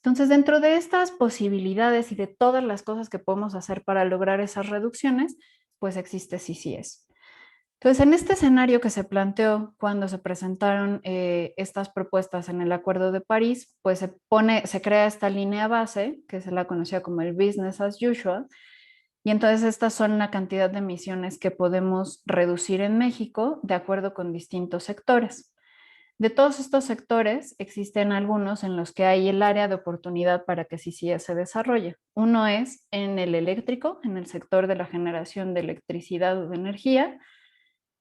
Entonces, dentro de estas posibilidades y de todas las cosas que podemos hacer para lograr esas reducciones, pues existe CCS. Entonces, en este escenario que se planteó cuando se presentaron estas propuestas en el Acuerdo de París, pues se crea esta línea base, que se la conocía como el business as usual, y entonces estas son la cantidad de emisiones que podemos reducir en México de acuerdo con distintos sectores. De todos estos sectores, existen algunos en los que hay el área de oportunidad para que CCS se desarrolle. Uno es en el eléctrico, en el sector de la generación de electricidad o de energía,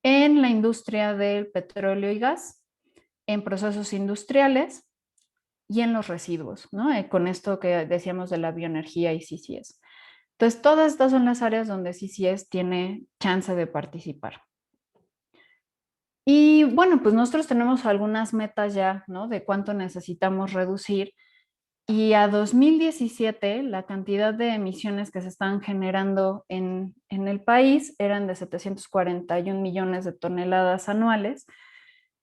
en la industria del petróleo y gas, en procesos industriales y en los residuos, ¿no? Con esto que decíamos de la bioenergía y CCS. Entonces, todas estas son las áreas donde CCS tiene chance de participar. Y bueno, pues nosotros tenemos algunas metas ya, ¿no? De cuánto necesitamos reducir. Y a 2017, la cantidad de emisiones que se están generando en el país eran de 741 millones de toneladas anuales,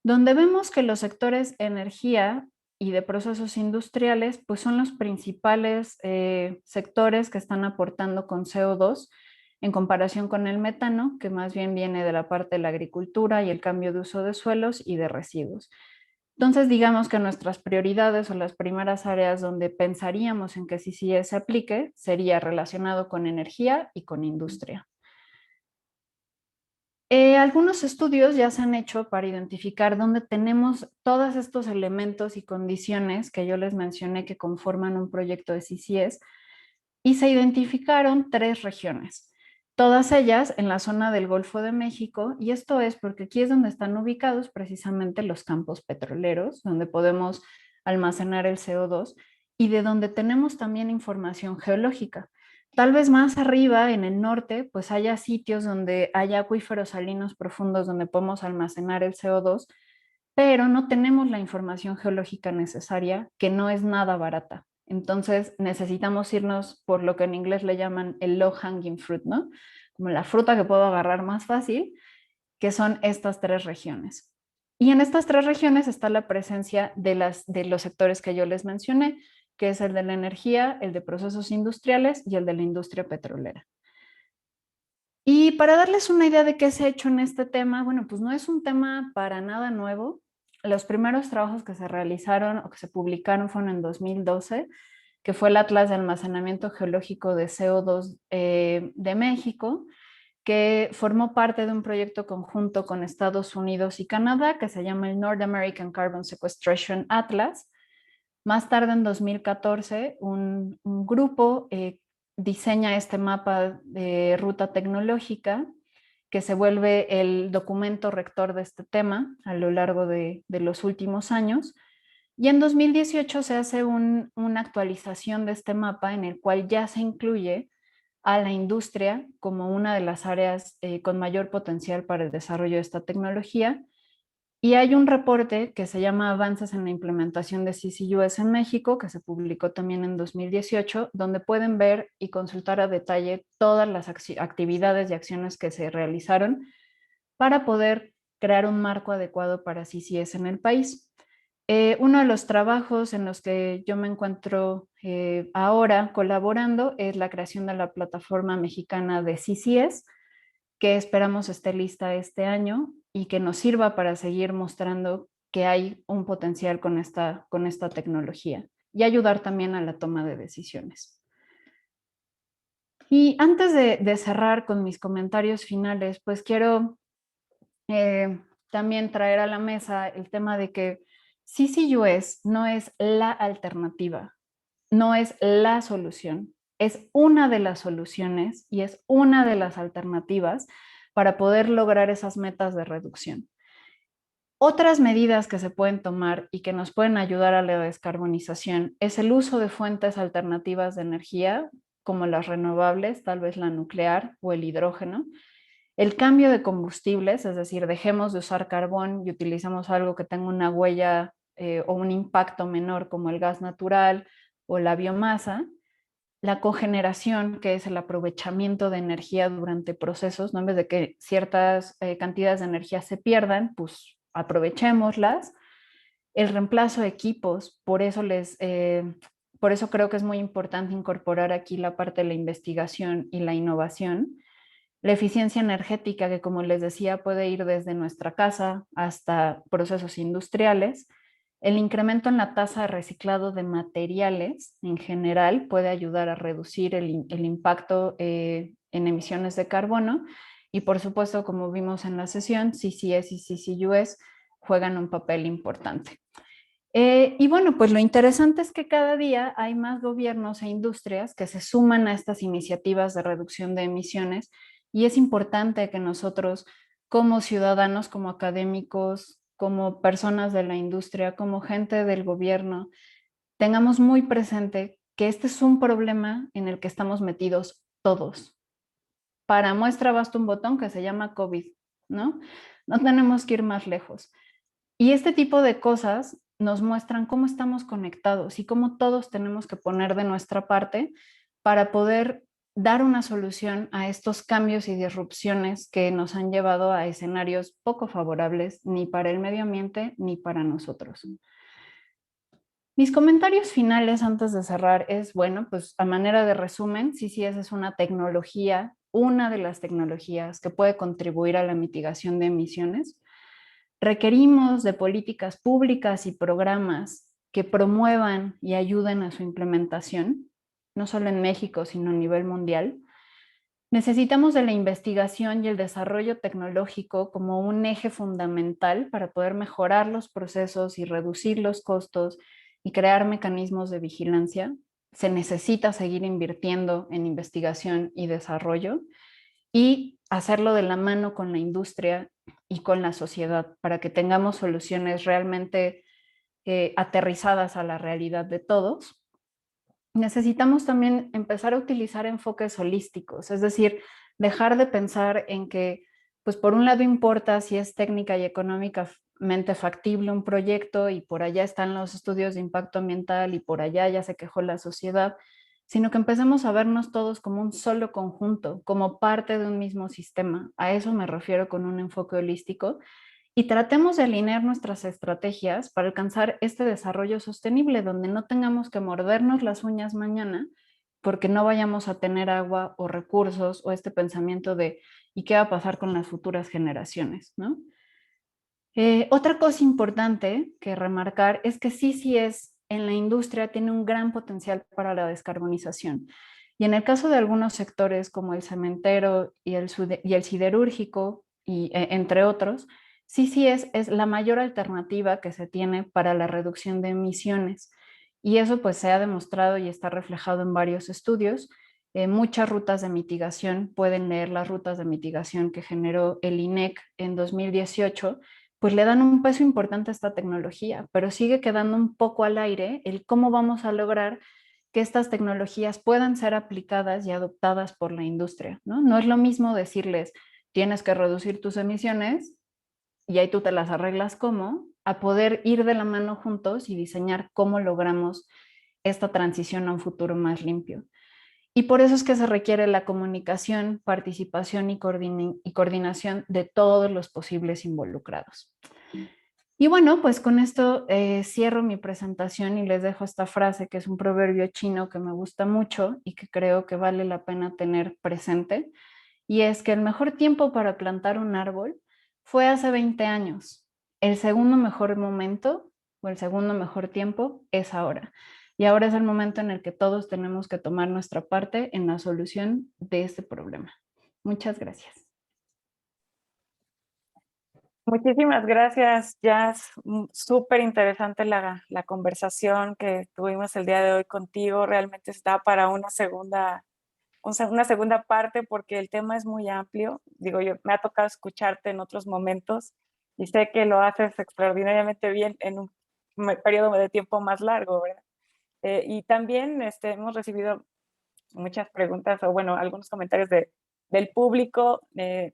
donde vemos que los sectores energía y de procesos industriales, pues son los principales sectores que están aportando con CO2 en comparación con el metano, que más bien viene de la parte de la agricultura y el cambio de uso de suelos y de residuos. Entonces, digamos que nuestras prioridades o las primeras áreas donde pensaríamos en que CCS se aplique sería relacionado con energía y con industria. Algunos estudios ya se han hecho para identificar dónde tenemos todos estos elementos y condiciones que yo les mencioné que conforman un proyecto de CCS, y se identificaron 3 regiones, todas ellas en la zona del Golfo de México, y esto es porque aquí es donde están ubicados precisamente los campos petroleros, donde podemos almacenar el CO2 y de donde tenemos también información geológica. Tal vez más arriba, en el norte, pues haya sitios donde haya acuíferos salinos profundos donde podemos almacenar el CO2, pero no tenemos la información geológica necesaria, que no es nada barata. Entonces necesitamos irnos por lo que en inglés le llaman el low hanging fruit, ¿no? Como la fruta que puedo agarrar más fácil, que son estas 3 regiones. Y en estas 3 regiones está la presencia de los sectores que yo les mencioné, que es el de la energía, el de procesos industriales y el de la industria petrolera. Y para darles una idea de qué se ha hecho en este tema, bueno, pues no es un tema para nada nuevo. Los primeros trabajos que se realizaron o que se publicaron fueron en 2012, que fue el Atlas de Almacenamiento Geológico de CO2 de México, que formó parte de un proyecto conjunto con Estados Unidos y Canadá que se llama el North American Carbon Sequestration Atlas. Más tarde, en 2014, un grupo diseña este mapa de ruta tecnológica que se vuelve el documento rector de este tema a lo largo de los últimos años. Y en 2018 se hace una actualización de este mapa en el cual ya se incluye a la industria como una de las áreas con mayor potencial para el desarrollo de esta tecnología. Y hay un reporte que se llama Avances en la implementación de CCUS en México, que se publicó también en 2018, donde pueden ver y consultar a detalle todas las actividades y acciones que se realizaron para poder crear un marco adecuado para CCS en el país. Uno de los trabajos en los que yo me encuentro ahora colaborando es la creación de la plataforma mexicana de CCS, que esperamos esté lista este año y que nos sirva para seguir mostrando que hay un potencial con esta tecnología y ayudar también a la toma de decisiones. Y antes de cerrar con mis comentarios finales, pues quiero también traer a la mesa el tema de que CCUS no es la alternativa, no es la solución, es una de las soluciones y es una de las alternativas para poder lograr esas metas de reducción. Otras medidas que se pueden tomar y que nos pueden ayudar a la descarbonización es el uso de fuentes alternativas de energía, como las renovables, tal vez la nuclear o el hidrógeno. El cambio de combustibles, es decir, dejemos de usar carbón y utilicemos algo que tenga una huella o un impacto menor, como el gas natural o la biomasa. La cogeneración, que es el aprovechamiento de energía durante procesos, ¿no? En vez de que ciertas cantidades de energía se pierdan, pues aprovechémoslas. El reemplazo de equipos, por eso creo que es muy importante incorporar aquí la parte de la investigación y la innovación. La eficiencia energética, que como les decía, puede ir desde nuestra casa hasta procesos industriales. El incremento en la tasa de reciclado de materiales en general puede ayudar a reducir el impacto en emisiones de carbono. Y por supuesto, como vimos en la sesión, CCS y CCUS juegan un papel importante. Y bueno, pues lo interesante es que cada día hay más gobiernos e industrias que se suman a estas iniciativas de reducción de emisiones y es importante que nosotros como ciudadanos, como académicos, como personas de la industria, como gente del gobierno, tengamos muy presente que este es un problema en el que estamos metidos todos. Para muestra basta un botón que se llama COVID, ¿no? No tenemos que ir más lejos. Y este tipo de cosas nos muestran cómo estamos conectados y cómo todos tenemos que poner de nuestra parte para poder dar una solución a estos cambios y disrupciones que nos han llevado a escenarios poco favorables ni para el medio ambiente ni para nosotros. Mis comentarios finales antes de cerrar es, bueno, pues a manera de resumen, CCS es una tecnología, una de las tecnologías que puede contribuir a la mitigación de emisiones. Requerimos de políticas públicas y programas que promuevan y ayuden a su implementación, no solo en México, sino a nivel mundial. Necesitamos de la investigación y el desarrollo tecnológico como un eje fundamental para poder mejorar los procesos y reducir los costos y crear mecanismos de vigilancia. Se necesita seguir invirtiendo en investigación y desarrollo y hacerlo de la mano con la industria y con la sociedad para que tengamos soluciones realmente aterrizadas a la realidad de todos. Necesitamos también empezar a utilizar enfoques holísticos, es decir, dejar de pensar en que, pues por un lado importa si es técnica y económicamente factible un proyecto y por allá están los estudios de impacto ambiental y por allá ya se quejó la sociedad, sino que empecemos a vernos todos como un solo conjunto, como parte de un mismo sistema. A eso me refiero con un enfoque holístico y tratemos de alinear nuestras estrategias para alcanzar este desarrollo sostenible, donde no tengamos que mordernos las uñas mañana porque no vayamos a tener agua o recursos o este pensamiento de ¿y qué va a pasar con las futuras generaciones? ¿No? Otra cosa importante que remarcar es que CCS en la industria tiene un gran potencial para la descarbonización. Y en el caso de algunos sectores como el cementero y el siderúrgico, entre otros, CCS es la mayor alternativa que se tiene para la reducción de emisiones. Y eso pues se ha demostrado y está reflejado en varios estudios. Muchas rutas de mitigación, pueden leer las rutas de mitigación que generó el INEC en 2018, pues le dan un peso importante a esta tecnología, pero sigue quedando un poco al aire el cómo vamos a lograr que estas tecnologías puedan ser aplicadas y adoptadas por la industria, ¿no? No es lo mismo decirles, tienes que reducir tus emisiones, y ahí tú te las arreglas cómo, a poder ir de la mano juntos y diseñar cómo logramos esta transición a un futuro más limpio. Y por eso es que se requiere la comunicación, participación y coordinación de todos los posibles involucrados. Y bueno, pues con esto cierro mi presentación y les dejo esta frase que es un proverbio chino que me gusta mucho y que creo que vale la pena tener presente. Y es que el mejor tiempo para plantar un árbol fue hace 20 años. El segundo mejor momento o el segundo mejor tiempo es ahora. Y ahora es el momento en el que todos tenemos que tomar nuestra parte en la solución de este problema. Muchas gracias. Muchísimas gracias, Jazz. Súper interesante la conversación que tuvimos el día de hoy contigo. Realmente está para una segunda parte porque el tema es muy amplio. Digo, me ha tocado escucharte en otros momentos y sé que lo haces extraordinariamente bien en un periodo de tiempo más largo, ¿verdad? Y también hemos recibido muchas preguntas o bueno, algunos comentarios del público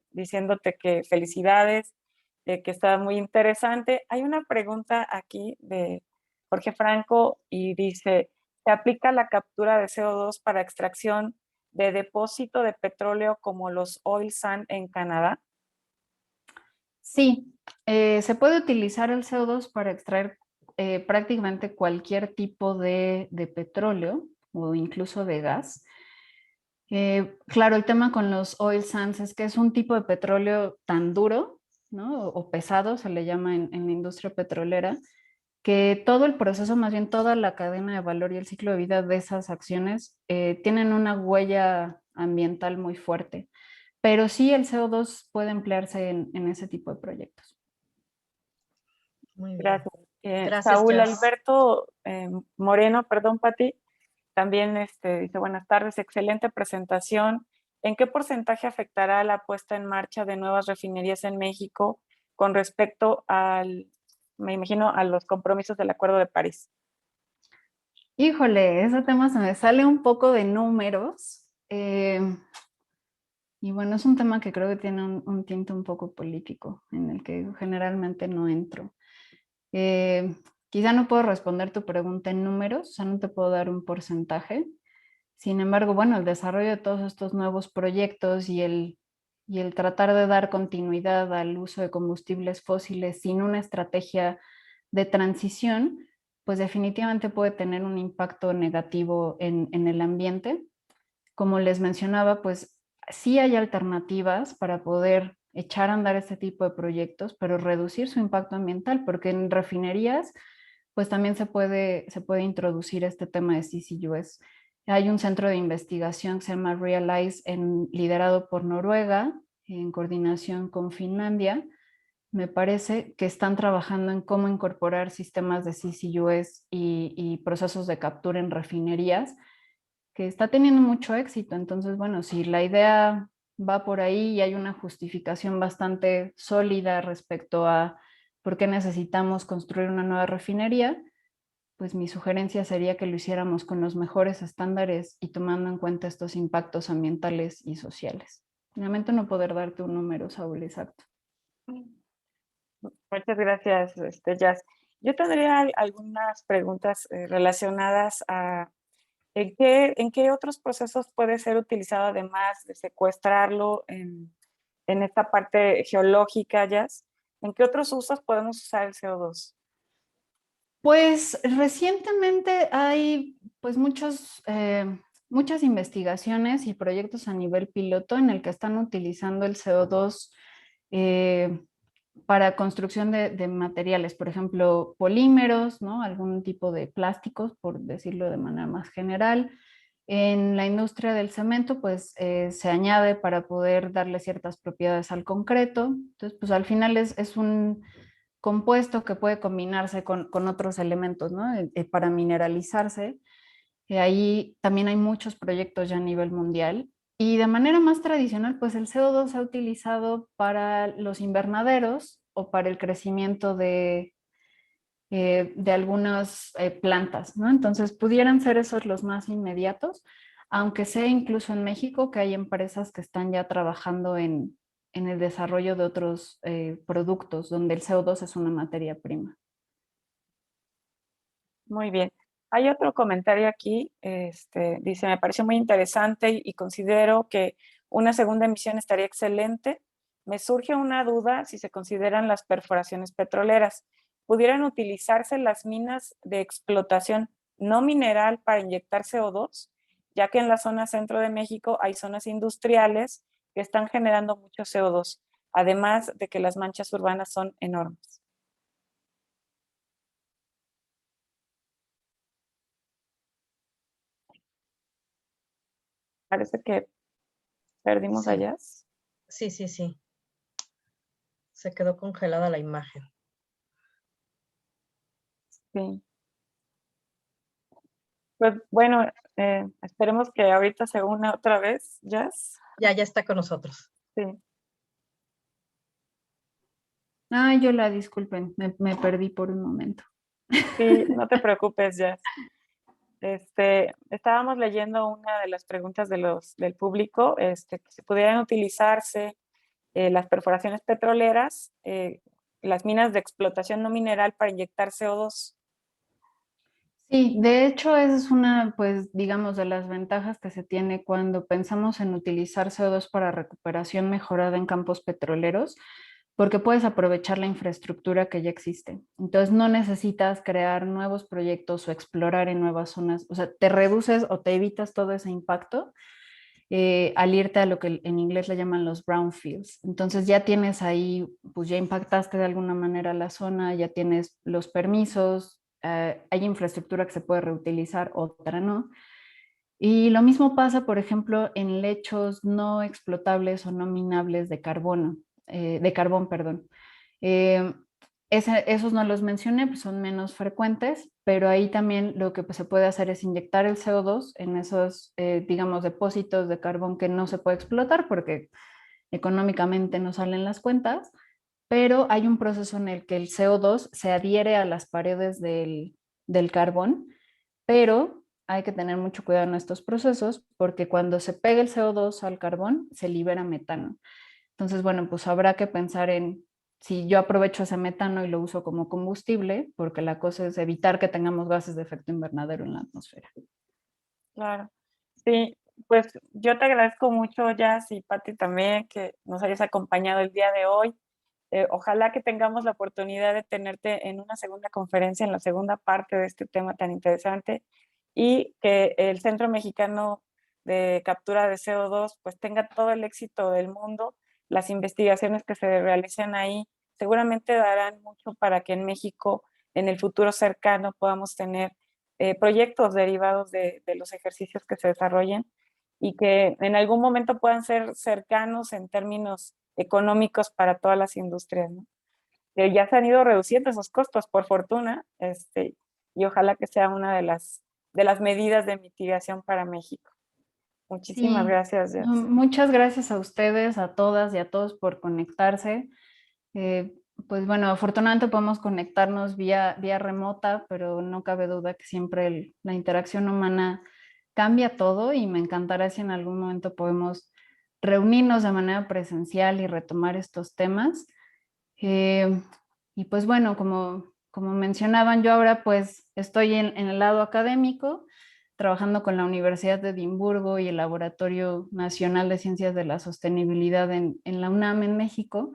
diciéndote que felicidades, que está muy interesante. Hay una pregunta aquí de Jorge Franco y dice, ¿se aplica la captura de CO2 para extracción de depósito de petróleo como los oil sand en Canadá? Sí, se puede utilizar el CO2 para extraer prácticamente cualquier tipo de petróleo o incluso de gas. Claro, el tema con los oil sands es que es un tipo de petróleo tan duro, ¿no? O pesado, se le llama en la industria petrolera, que todo el proceso, más bien toda la cadena de valor y el ciclo de vida de esas acciones tienen una huella ambiental muy fuerte. Pero sí el CO2 puede emplearse en ese tipo de proyectos. Muy bien. Gracias. Gracias, Saúl Jazz. Alberto Moreno, perdón, Pati, también dice, buenas tardes, excelente presentación. ¿En qué porcentaje afectará la puesta en marcha de nuevas refinerías en México con respecto me imagino, a los compromisos del Acuerdo de París? Híjole, ese tema se me sale un poco de números. Y bueno, es un tema que creo que tiene un tinte un poco político, en el que generalmente no entro. Quizá no puedo responder tu pregunta en números, o sea, no te puedo dar un porcentaje. Sin embargo, bueno, el desarrollo de todos estos nuevos proyectos y el tratar de dar continuidad al uso de combustibles fósiles sin una estrategia de transición, pues definitivamente puede tener un impacto negativo en el ambiente. Como les mencionaba, pues sí hay alternativas para poder echar a andar este tipo de proyectos, pero reducir su impacto ambiental, porque en refinerías, pues también se puede introducir este tema de CCUS. Hay un centro de investigación que se llama Realize, liderado por Noruega, en coordinación con Finlandia. Me parece que están trabajando en cómo incorporar sistemas de CCUS y procesos de captura en refinerías, que está teniendo mucho éxito. Entonces, bueno, si la idea va por ahí y hay una justificación bastante sólida respecto a por qué necesitamos construir una nueva refinería, pues mi sugerencia sería que lo hiciéramos con los mejores estándares y tomando en cuenta estos impactos ambientales y sociales. Lamento no poder darte un número, Saúl, exacto. Muchas gracias, Jazz. Yo tendría algunas preguntas relacionadas a en qué otros procesos puede ser utilizado además de secuestrarlo en esta parte geológica, Jazz. ¿En qué otros usos podemos usar el CO2? Pues recientemente hay pues muchas investigaciones y proyectos a nivel piloto en el que están utilizando el CO2 para construcción de materiales, por ejemplo, polímeros, ¿no? Algún tipo de plásticos, por decirlo de manera más general. En la industria del cemento, pues se añade para poder darle ciertas propiedades al concreto. Entonces, pues al final es un compuesto que puede combinarse con otros elementos, ¿no? Para mineralizarse. Ahí también hay muchos proyectos ya a nivel mundial. Y de manera más tradicional, pues el CO2 se ha utilizado para los invernaderos o para el crecimiento de algunas plantas, ¿no? Entonces, pudieran ser esos los más inmediatos, aunque sé incluso en México que hay empresas que están ya trabajando en el desarrollo de otros productos donde el CO2 es una materia prima. Muy bien. Hay otro comentario aquí, dice, me pareció muy interesante y considero que una segunda emisión estaría excelente. Me surge una duda si se consideran las perforaciones petroleras. ¿Pudieran utilizarse las minas de explotación no mineral para inyectar CO2? Ya que en la zona centro de México hay zonas industriales que están generando mucho CO2, además de que las manchas urbanas son enormes. Parece que perdimos Sí, allá. sí. Se quedó congelada la imagen. Sí. Pues bueno, esperemos que ahorita se una otra vez, Jazz. Ya está con nosotros. Sí, Ay, Yola, disculpen, me perdí por un momento. sí, no te preocupes, Jazz. Estábamos leyendo una de las preguntas del público, que si pudieran utilizarse las perforaciones petroleras, las minas de explotación no mineral para inyectar CO2. Sí, de hecho, esa es una, pues, digamos, de las ventajas que se tiene cuando pensamos en utilizar CO2 para recuperación mejorada en campos petroleros, porque puedes aprovechar la infraestructura que ya existe. Entonces, no necesitas crear nuevos proyectos o explorar en nuevas zonas. O sea, te reduces o te evitas todo ese impacto al irte a lo que en inglés le llaman los brownfields. Entonces, ya tienes ahí, pues ya impactaste de alguna manera la zona, ya tienes los permisos, hay infraestructura que se puede reutilizar, otra no. Y lo mismo pasa, por ejemplo, en lechos no explotables o no minables de carbón, perdón. Eh, esos no los mencioné, pues son menos frecuentes, pero ahí también lo que pues, se puede hacer es inyectar el CO2 en esos, digamos, depósitos de carbón que no se puede explotar porque económicamente no salen las cuentas, pero hay un proceso en el que el CO2 se adhiere a las paredes del carbón, pero hay que tener mucho cuidado en estos procesos porque cuando se pega el CO2 al carbón se libera metano. Entonces, bueno, pues habrá que pensar en si yo aprovecho ese metano y lo uso como combustible, porque la cosa es evitar que tengamos gases de efecto invernadero en la atmósfera. Claro. Sí, pues yo te agradezco mucho, Jazz, y Patti también, que nos hayas acompañado el día de hoy. Ojalá que tengamos la oportunidad de tenerte en una segunda conferencia, en la segunda parte de este tema tan interesante, y que el Centro Mexicano de Captura de CO2 pues tenga todo el éxito del mundo. Las investigaciones que se realicen ahí seguramente darán mucho para que en México en el futuro cercano podamos tener proyectos derivados de los ejercicios que se desarrollen y que en algún momento puedan ser cercanos en términos económicos para todas las industrias, ¿no? Que ya se han ido reduciendo esos costos, por fortuna, y ojalá que sea una de las medidas de mitigación para México. Muchísimas Sí, gracias, no, Jess. muchas gracias a ustedes, a todas y a todos por conectarse. Eh, pues bueno, afortunadamente podemos conectarnos vía remota, pero no cabe duda que siempre la interacción humana cambia todo y me encantará si en algún momento podemos reunirnos de manera presencial y retomar estos temas. Eh, y pues bueno, como mencionaban, yo ahora pues estoy en el lado académico, trabajando con la Universidad de Edimburgo y el Laboratorio Nacional de Ciencias de la Sostenibilidad en la UNAM en México.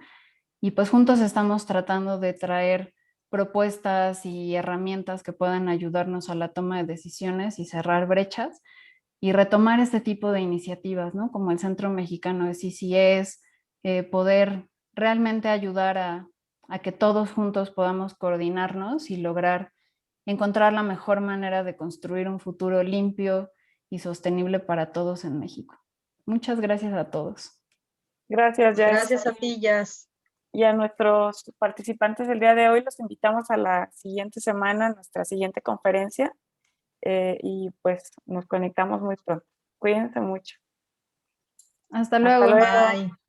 Y pues juntos estamos tratando de traer propuestas y herramientas que puedan ayudarnos a la toma de decisiones y cerrar brechas y retomar este tipo de iniciativas, ¿no? Como el Centro Mexicano de CCS, poder realmente ayudar a que todos juntos podamos coordinarnos y lograr encontrar la mejor manera de construir un futuro limpio y sostenible para todos en México. Muchas gracias a todos. Gracias, Jess. Gracias a ti, Jazz. Y a nuestros participantes del día de hoy los invitamos a la siguiente semana, a nuestra siguiente conferencia, y pues nos conectamos muy pronto. Cuídense mucho. Hasta Hasta luego. luego. Bye.